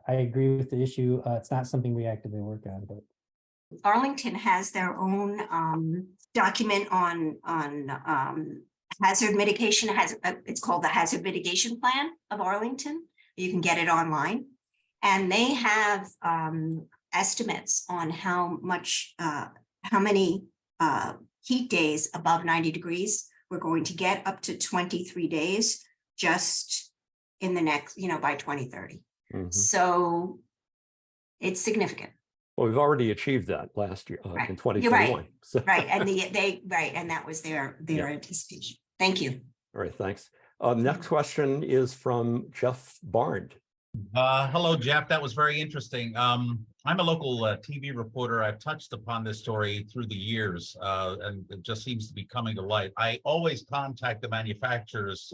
I agree with the issue. It's not something we actively work on, but. Arlington has their own document on hazard mitigation. It's called the Hazard Mitigation Plan of Arlington. You can get it online, and they have estimates on how many heat days above 90 degrees we're going to get, up to 23 days just in the next, by 2030. Mm-hmm. So it's significant. Well, we've already achieved that last year right. in 2021. You're right. So. Right, and and that was their anticipation. Thank you. All right, thanks. Next question is from Jeff Barnes. Hello, Jeff. That was very interesting. I'm a local TV reporter. I've touched upon this story through the years, and it just seems to be coming to light. I always contact the manufacturers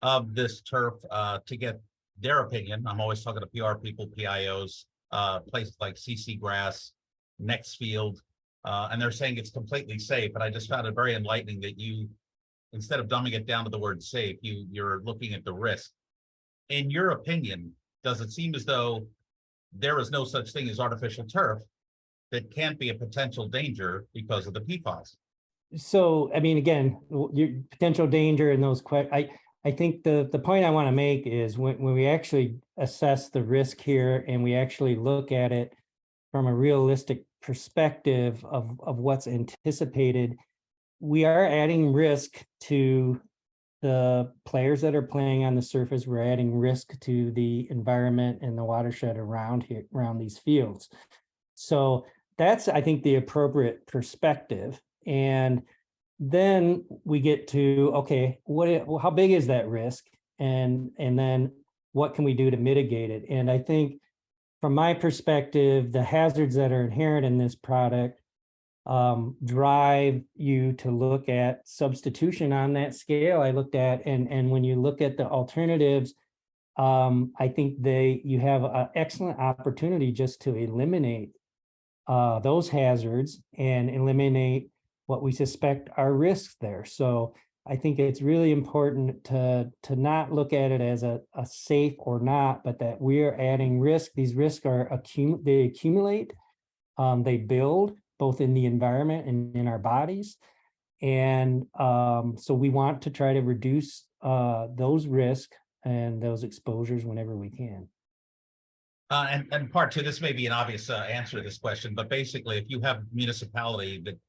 of this turf to get their opinion. I'm always talking to PR people, PIOs, places like CC Grass, Nextfield, and they're saying it's completely safe. And I just found it very enlightening that you, instead of dumbing it down to the word safe, you're looking at the risk. In your opinion, does it seem as though there is no such thing as artificial turf that can't be a potential danger because of the PFAS? So, I mean, again, your potential danger in those I think the point I want to make is when we actually assess the risk here and we actually look at it from a realistic perspective of what's anticipated, we are adding risk to the players that are playing on the surface. We're adding risk to the environment and the watershed around here, around these fields. So that's, I think, the appropriate perspective. And then we get to, okay, how big is that risk? And then what can we do to mitigate it? And I think from my perspective, the hazards that are inherent in this product drive you to look at substitution on that scale. I looked at, and when you look at the alternatives, I think you have an excellent opportunity just to eliminate those hazards and eliminate what we suspect are risks there. So I think it's really important to not look at it as a safe or not, but that we are adding risk. These risks are they accumulate, they build both in the environment and in our bodies. And so we want to try to reduce those risks and those exposures whenever we can. And part two, this may be an obvious answer to this question, but basically, if you have a municipality that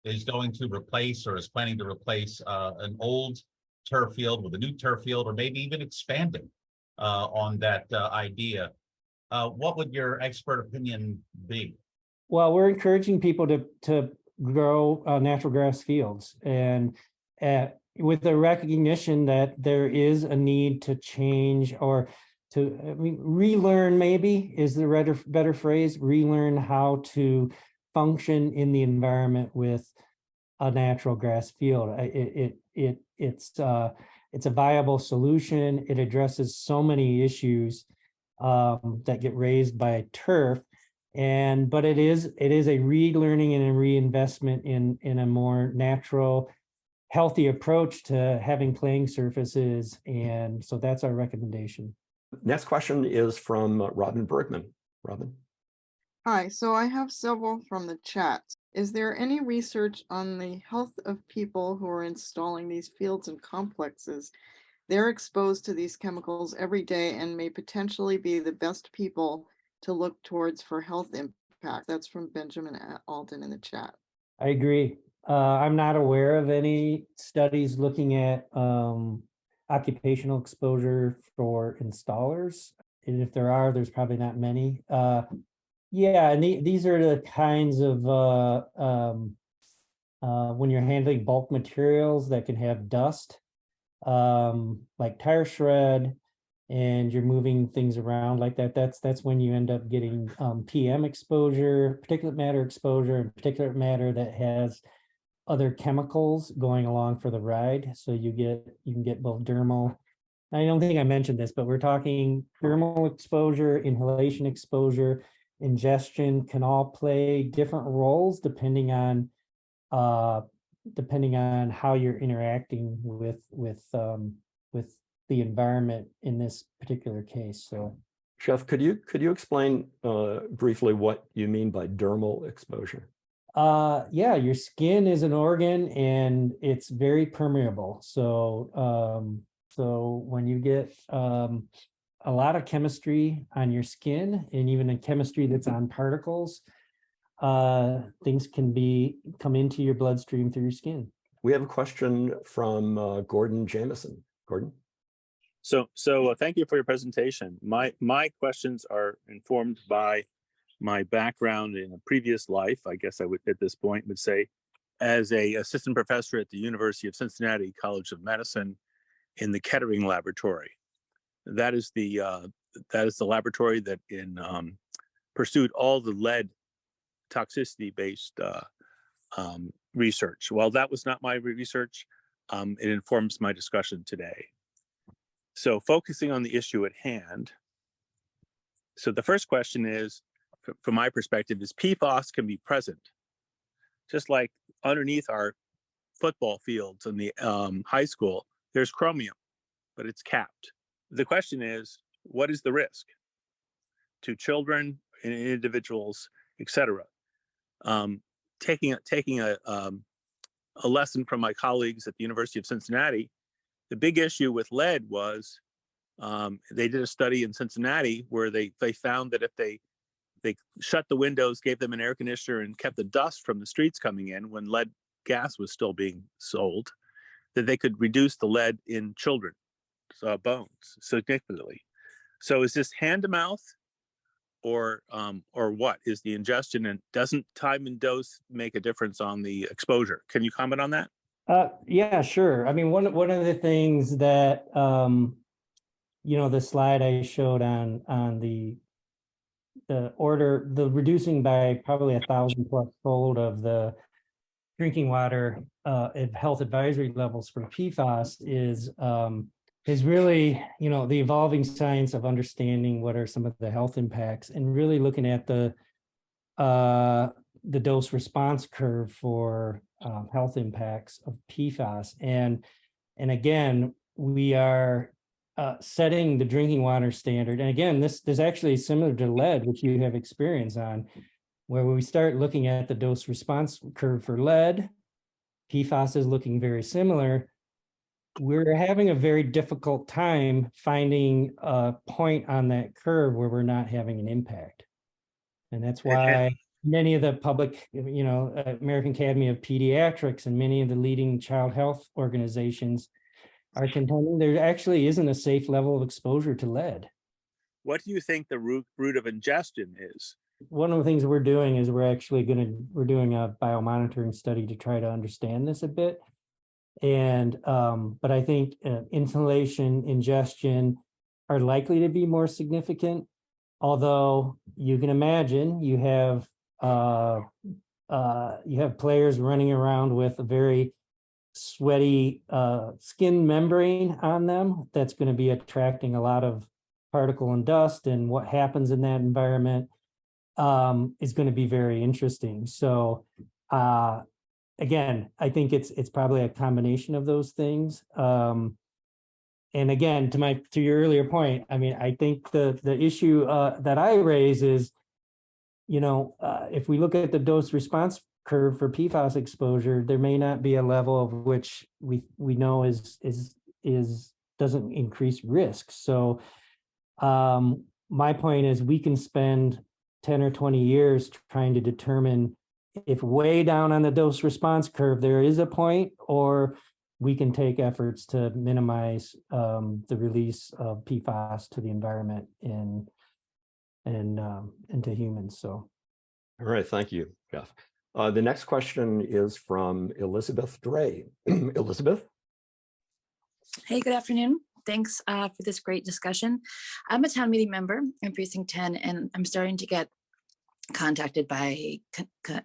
is going to replace or is planning to replace an old turf field with a new turf field, or maybe even expanding on that idea, what would your expert opinion be? Well, we're encouraging people to grow natural grass fields, and with the recognition that there is a need to change or relearn, maybe is the better phrase, relearn how to function in the environment with a natural grass field. It's a viable solution. It addresses so many issues that get raised by turf. But it is a relearning and a reinvestment in a more natural, healthy approach to having playing surfaces. And so that's our recommendation. Next question is from Robin Bergman. Robin. Hi, so I have several from the chat. Is there any research on the health of people who are installing these fields and complexes? They're exposed to these chemicals every day and may potentially be the best people to look towards for health impact. That's from Benjamin Alden in the chat. I agree. I'm not aware of any studies looking at occupational exposure for installers. And if there are, there's probably not many. Yeah, and these are the kinds of when you're handling bulk materials that can have dust, like tire shred, and you're moving things around like that. That's when you end up getting PM exposure, particulate matter exposure, and particulate matter that has other chemicals going along for the ride. So you can get both dermal. I don't think I mentioned this, but we're talking dermal exposure, inhalation exposure, ingestion can all play different roles depending on how you're interacting with the environment in this particular case. So, Jeff, could you explain briefly what you mean by dermal exposure? Yeah, your skin is an organ and it's very permeable. So when you get a lot of chemistry on your skin and even a chemistry that's on particles, things can come into your bloodstream through your skin. We have a question from Gordon Jameson. Gordon. So thank you for your presentation. My questions are informed by my background in a previous life. I guess I would at this point would say as a assistant professor at the University of Cincinnati College of Medicine in the Kettering Laboratory. That is the laboratory that pursued all the lead toxicity based research. While that was not my research, it informs my discussion today. So focusing on the issue at hand. So the first question is, from my perspective, is PFAS can be present, just like underneath our football fields in the high school, there's chromium, but it's capped. The question is, what is the risk to children and individuals, etc.? Taking a a lesson from my colleagues at the University of Cincinnati. The big issue with lead was they did a study in Cincinnati where they found that if they shut the windows, gave them an air conditioner, and kept the dust from the streets coming in when lead gas was still being sold, that they could reduce the lead in children's bones significantly. So is this hand to mouth, or what is the ingestion, and doesn't time and dose make a difference on the exposure? Can you comment on that? Yeah, sure. I mean, one of the things that the slide I showed on the reducing by probably 1,000+ fold of the drinking water health advisory levels for PFAS is really, the evolving science of understanding what are some of the health impacts, and really looking at the dose response curve for health impacts of PFAS. And again, we are setting the drinking water standard. And again, this is actually similar to lead, which you have experience on, where we start looking at the dose response curve for lead. PFAS is looking very similar. We're having a very difficult time finding a point on that curve where we're not having an impact. And that's why many of the public, American Academy of Pediatrics and many of the leading child health organizations are contending there actually isn't a safe level of exposure to lead. What do you think the route of ingestion is? One of the things we're doing is we're doing a biomonitoring study to try to understand this a bit. And but I think inhalation, ingestion are likely to be more significant. Although you can imagine you have players running around with a very sweaty skin membrane on them that's going to be attracting a lot of particle and dust, and what happens in that environment is going to be very interesting. So again, I think it's probably a combination of those things. And again, to your earlier point, I mean, I think the issue that I raise is, if we look at the dose response curve for PFAS exposure, there may not be a level of which we know is doesn't increase risk. So my point is we can spend 10 or 20 years trying to determine if way down on the dose response curve there is a point, or we can take efforts to minimize the release of PFAS to the environment and to humans. So, all right, thank you, Jeff. The next question is from Elizabeth Dre. Elizabeth? Hey, good afternoon. Thanks for this great discussion. I'm a town meeting member in Precinct 10, and I'm starting to get contacted by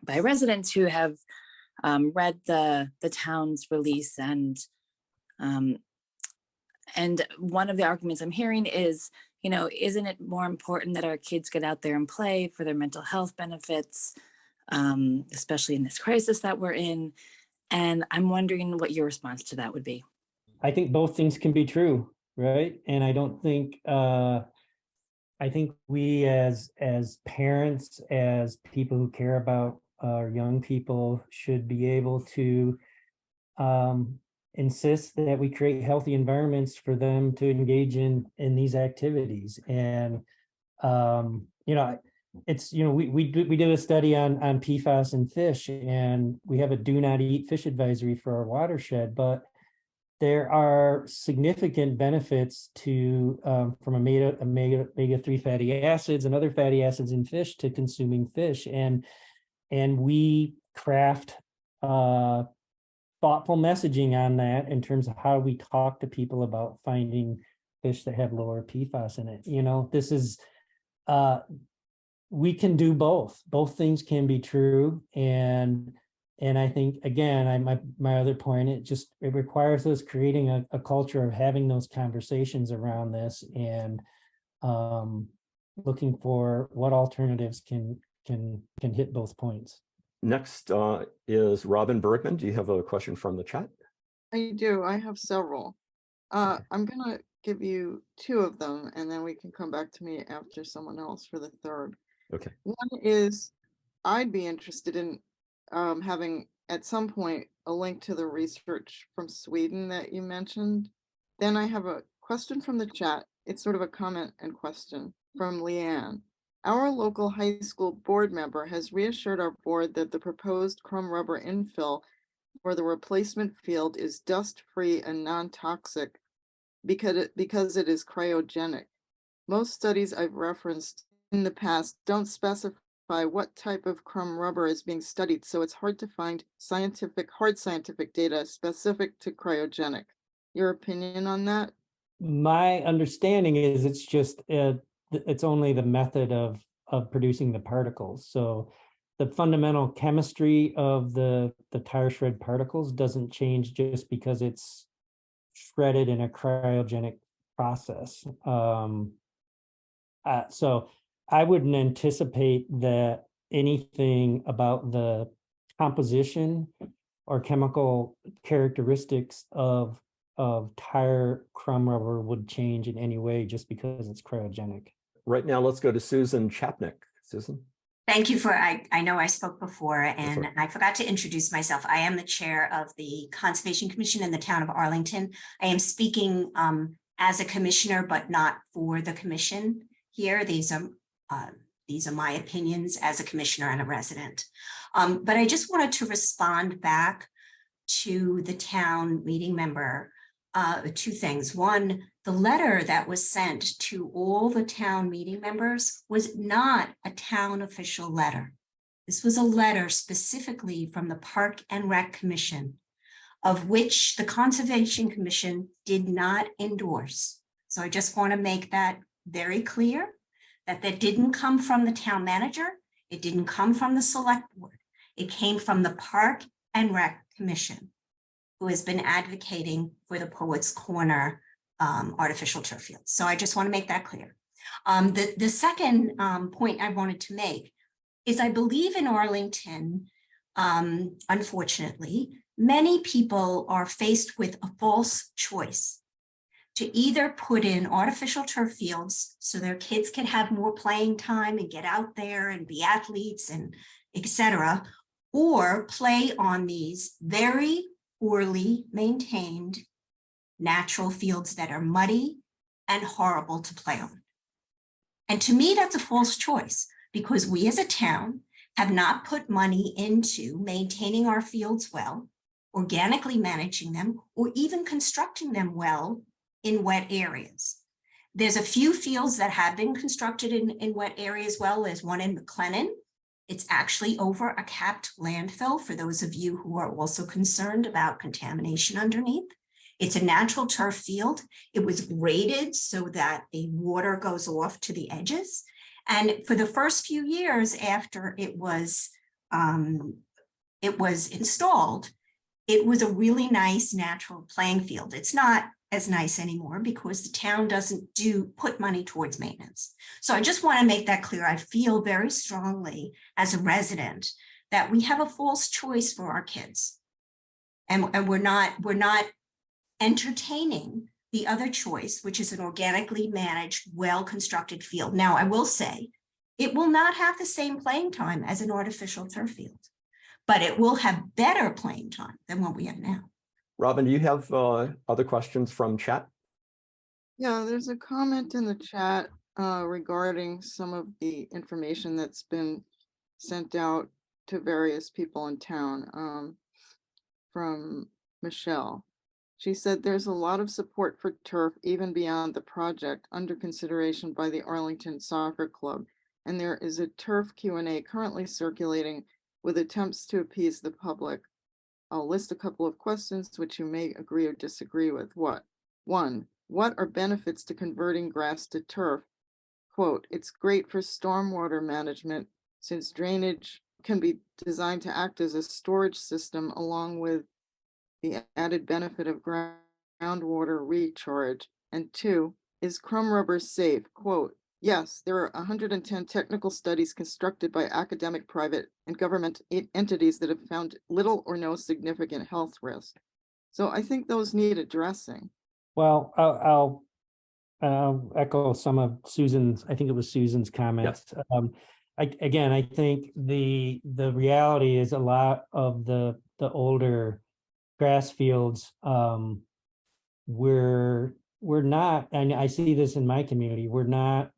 residents who have read the town's release, and one of the arguments I'm hearing is, isn't it more important that our kids get out there and play for their mental health benefits, especially in this crisis that we're in? And I'm wondering what your response to that would be. I think both things can be true, right? And I don't think I think we as parents, as people who care about our young people, should be able to insist that we create healthy environments for them to engage in these activities. And it's we did a study on PFAS and fish, and we have a do not eat fish advisory for our watershed, but there are significant benefits to from omega-3 fatty acids and other fatty acids in fish to consuming fish, and we craft thoughtful messaging on that in terms of how we talk to people about finding fish that have lower PFAS in it. This is we can do both. Both things can be true, and I think, again, my other point, it requires us creating a culture of having those conversations around this, and looking for what alternatives can hit both points. Next is Robin Bergman. Do you have a question from the chat? I do. I have several. I'm going to give you two of them, and then we can come back to me after someone else for the third. Okay. One is, I'd be interested in having at some point a link to the research from Sweden that you mentioned. Then I have a question from the chat. It's sort of a comment and question from Leanne. Our local high school board member has reassured our board that the proposed crumb rubber infill for the replacement field is dust-free and non-toxic because it is cryogenic. Most studies I've referenced in the past don't specify what type of crumb rubber is being studied, so it's hard to find hard scientific data specific to cryogenic. Your opinion on that? My understanding is it's just it's only the method of producing the particles. So the fundamental chemistry of the tire shred particles doesn't change just because it's shredded in a cryogenic process. So I wouldn't anticipate that anything about the composition or chemical characteristics of tire crumb rubber would change in any way just because it's cryogenic. Right now, let's go to Susan Chapnick. Susan. Thank you for, I know I spoke before and right. I forgot to introduce myself. I am the chair of the Conservation Commission in the town of Arlington. I am speaking as a commissioner, but not for the commission here. These are my opinions as a commissioner and a resident. But I just wanted to respond back to the town meeting member. Two things. One, the letter that was sent to all the town meeting members was not a town official letter. This was a letter specifically from the Park and Rec Commission, of which the Conservation Commission did not endorse. So I just want to make that very clear, that didn't come from the town manager. It didn't come from the select board. It came from the Park and Rec Commission, who has been advocating for the Poets Corner artificial turf fields. So I just want to make that clear. The second point I wanted to make is I believe in Arlington, unfortunately, many people are faced with a false choice to either put in artificial turf fields so their kids can have more playing time and get out there and be athletes and etc., or play on these very poorly maintained natural fields that are muddy and horrible to play on. And to me, that's a false choice because we as a town have not put money into maintaining our fields well, organically managing them, or even constructing them well in wet areas. There's a few fields that have been constructed in wet areas well. There's one in McLennan. It's actually over a capped landfill for those of you who are also concerned about contamination underneath. It's a natural turf field. It was graded so that the water goes off to the edges. And for the first few years after it was installed, it was a really nice natural playing field. It's not as nice anymore because the town doesn't put money towards maintenance. So I just want to make that clear. I feel very strongly as a resident that we have a false choice for our kids. And we're not entertaining the other choice, which is an organically managed, well-constructed field. Now, I will say it will not have the same playing time as an artificial turf field, but it will have better playing time than what we have now. Robin, do you have other questions from chat? Yeah, there's a comment in the chat regarding some of the information that's been sent out to various people in town from Michelle. She said there's a lot of support for turf even beyond the project under consideration by the Arlington Soccer Club. And there is a turf Q&A currently circulating with attempts to appease the public. I'll list a couple of questions which you may agree or disagree with. One, what are benefits to converting grass to turf? Quote, it's great for stormwater management since drainage can be designed to act as a storage system along with the added benefit of groundwater recharge. And two, is crumb rubber safe? Quote, yes, there are 110 technical studies constructed by academic, private, and government entities that have found little or no significant health risk. So I think those need addressing. Well, I'll echo some of Susan's, I think it was Susan's comments. Yes. I think the reality is a lot of the older grass fields, we're not, and I see this in my community, we're not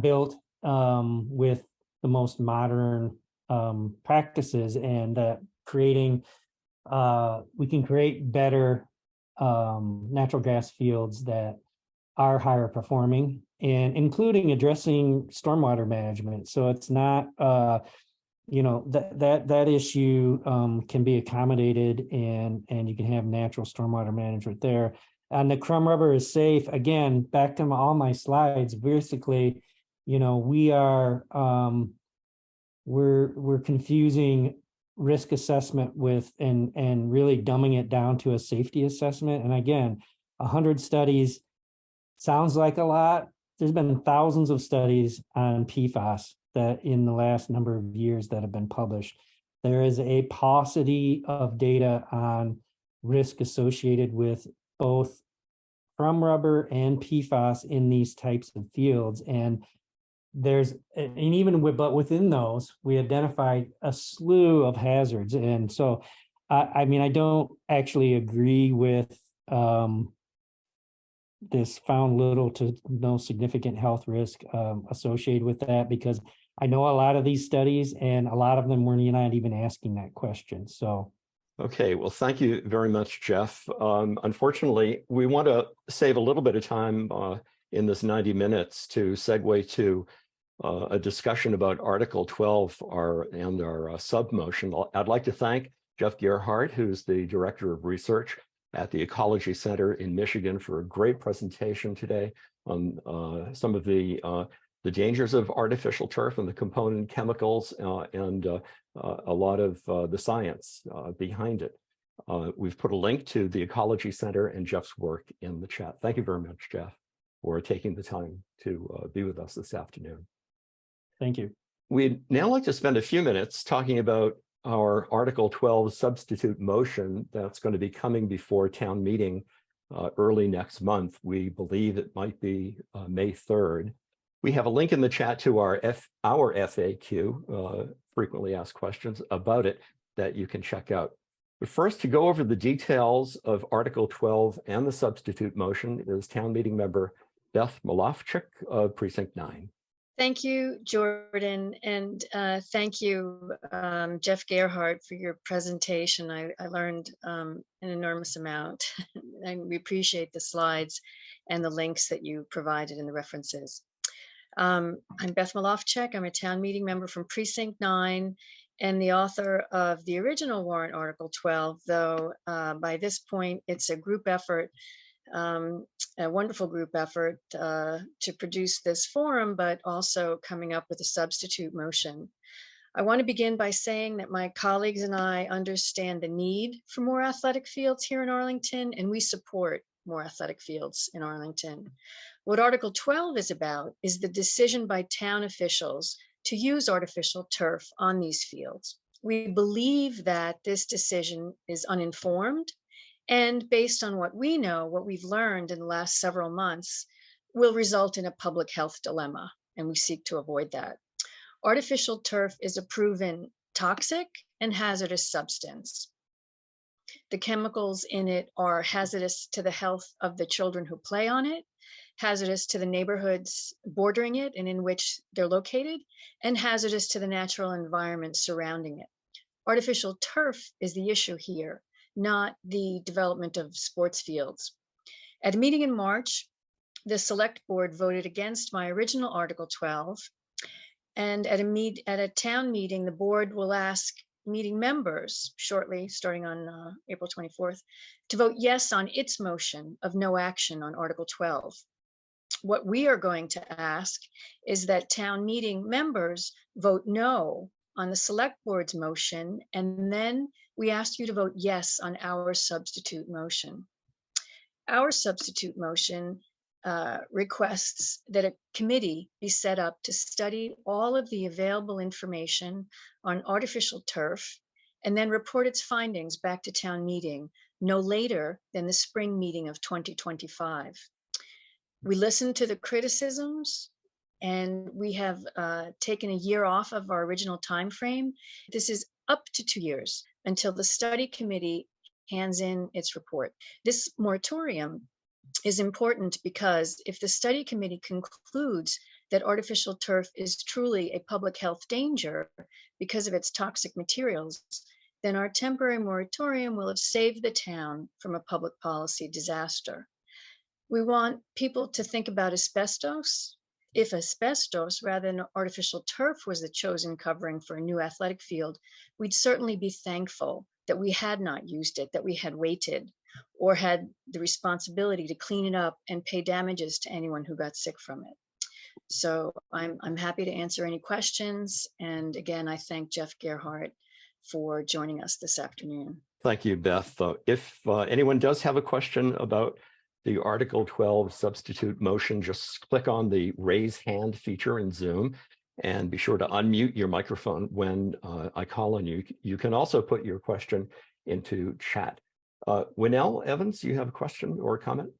built with the most modern practices, and that we can create better natural grass fields that are higher performing, and including addressing stormwater management. So it's not that issue can be accommodated, and you can have natural stormwater management there. And the crumb rubber is safe. Again, back to all my slides, basically, we are we're confusing risk assessment with and really dumbing it down to a safety assessment. And again, 100 studies sounds like a lot. There's been thousands of studies on PFAS that in the last number of years that have been published. There is a paucity of data on risk associated with both crumb rubber and PFAS in these types of fields. And but within those, we identified a slew of hazards. And so, I mean, I don't actually agree with this found little to no significant health risk associated with that, because I know a lot of these studies, and a lot of them were not even asking that question. So. Okay, well, thank you very much, Jeff. Unfortunately, we want to save a little bit of time in this 90 minutes to segue to a discussion about Article 12 and our sub-motion. I'd like to thank Jeff Gearhart, who's the Director of Research at the Ecology Center in Michigan, for a great presentation today on some of the dangers of artificial turf and the component chemicals and a lot of the science behind it. We've put a link to the Ecology Center and Jeff's work in the chat. Thank you very much, Jeff, for taking the time to be with us this afternoon. Thank you. We'd now like to spend a few minutes talking about our Article 12 substitute motion that's going to be coming before town meeting early next month. We believe it might be May 3rd. We have a link in the chat to our FAQ, frequently asked questions about it, that you can check out. But first, to go over the details of Article 12 and the substitute motion is town meeting member Beth Malofchik of Precinct 9. Thank you, Jordan, and thank you, Jeff Gearhart, for your presentation. I learned an enormous amount, and we appreciate the slides and the links that you provided in the references. I'm Beth Malofchik. I'm a town meeting member from Precinct 9 and the author of the original warrant Article 12, though by this point it's a group effort, a wonderful group effort to produce this forum, but also coming up with a substitute motion. I want to begin by saying that my colleagues and I understand the need for more athletic fields here in Arlington, and we support more athletic fields in Arlington. What Article 12 is about is the decision by town officials to use artificial turf on these fields. We believe that this decision is uninformed, and based on what we know, what we've learned in the last several months, will result in a public health dilemma, and we seek to avoid that. Artificial turf is a proven toxic and hazardous substance. The chemicals in it are hazardous to the health of the children who play on it, hazardous to the neighborhoods bordering it and in which they're located, and hazardous to the natural environment surrounding it. Artificial turf is the issue here, not the development of sports fields. At a meeting in March, the select board voted against my original Article 12, and at a town meeting, the board will ask meeting members shortly, starting on April 24th, to vote yes on its motion of no action on Article 12. What we are going to ask is that town meeting members vote no on the select board's motion, and then we ask you to vote yes on our substitute motion. Our substitute motion requests that a committee be set up to study all of the available information on artificial turf and then report its findings back to town meeting no later than the spring meeting of 2025. We listened to the criticisms And we have taken a year off of our original time frame. This is up to 2 years until the study committee hands in its report. This moratorium is important because if the study committee concludes that artificial turf is truly a public health danger because of its toxic materials, then our temporary moratorium will have saved the town from a public policy disaster. We want people to think about asbestos. If asbestos rather than artificial turf was the chosen covering for a new athletic field, we'd certainly be thankful that we had not used it, that we had waited, or had the responsibility to clean it up and pay damages to anyone who got sick from it. So I'm happy to answer any questions. And again, I thank Jeff Gearhart for joining us this afternoon. Thank you, Beth. If anyone does have a question about the Article 12 substitute motion, just click on the raise hand feature in Zoom and be sure to unmute your microphone when I call on you. You can also put your question into chat. Winnell Evans, you have a question or a comment?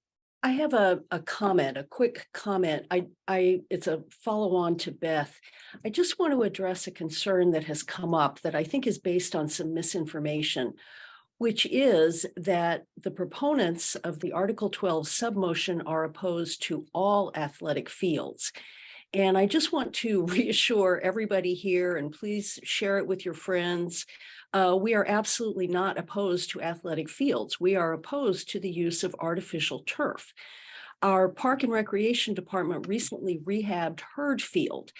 I have a comment, a quick comment. It's a follow-on to Beth. I just want to address a concern that has come up that I think is based on some misinformation, which is that the proponents of the Article 12 submotion are opposed to all athletic fields. And I just want to reassure everybody here, and please share it with your friends. We are absolutely not opposed to athletic fields. We are opposed to the use of artificial turf. Our Park and Recreation Department recently rehabbed Herd Field.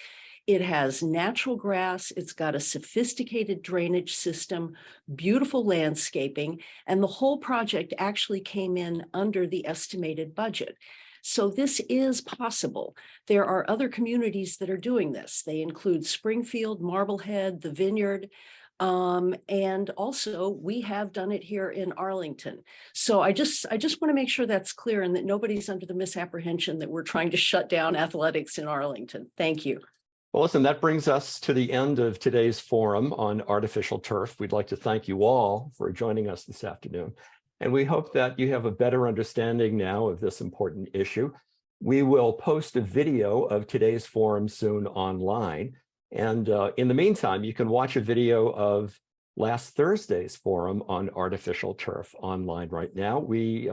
It has natural grass, it's got a sophisticated drainage system, beautiful landscaping, and the whole project actually came in under the estimated budget. So this is possible. There are other communities that are doing this. They include Springfield, Marblehead, the Vineyard, and also we have done it here in Arlington. So I just want to make sure that's clear and that nobody's under the misapprehension that we're trying to shut down athletics in Arlington. Thank you. Well, listen, that brings us to the end of today's forum on artificial turf. We'd like to thank you all for joining us this afternoon. And we hope that you have a better understanding now of this important issue. We will post a video of today's forum soon online. And in the meantime, you can watch a video of last Thursday's forum on artificial turf online right now. We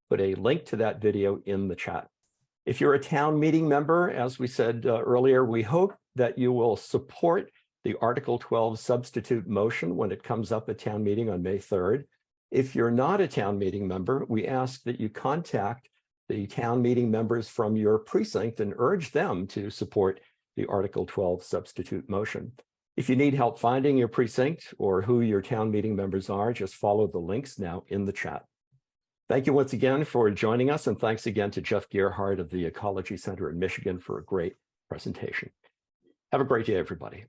put a link to that video in the chat. If you're a town meeting member, as we said earlier, we hope that you will support the Article 12 substitute motion when it comes up at town meeting on May 3rd. If you're not a town meeting member, we ask that you contact the town meeting members from your precinct and urge them to support the Article 12 substitute motion. If you need help finding your precinct or who your town meeting members are, just follow the links now in the chat. Thank you once again for joining us, and thanks again to Jeff Gearhart of the Ecology Center in Michigan for a great presentation. Have a great day, everybody.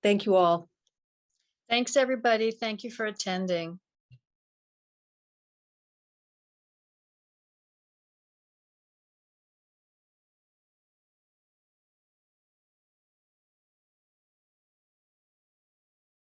Thank you all. Thanks, everybody. Thank you for attending.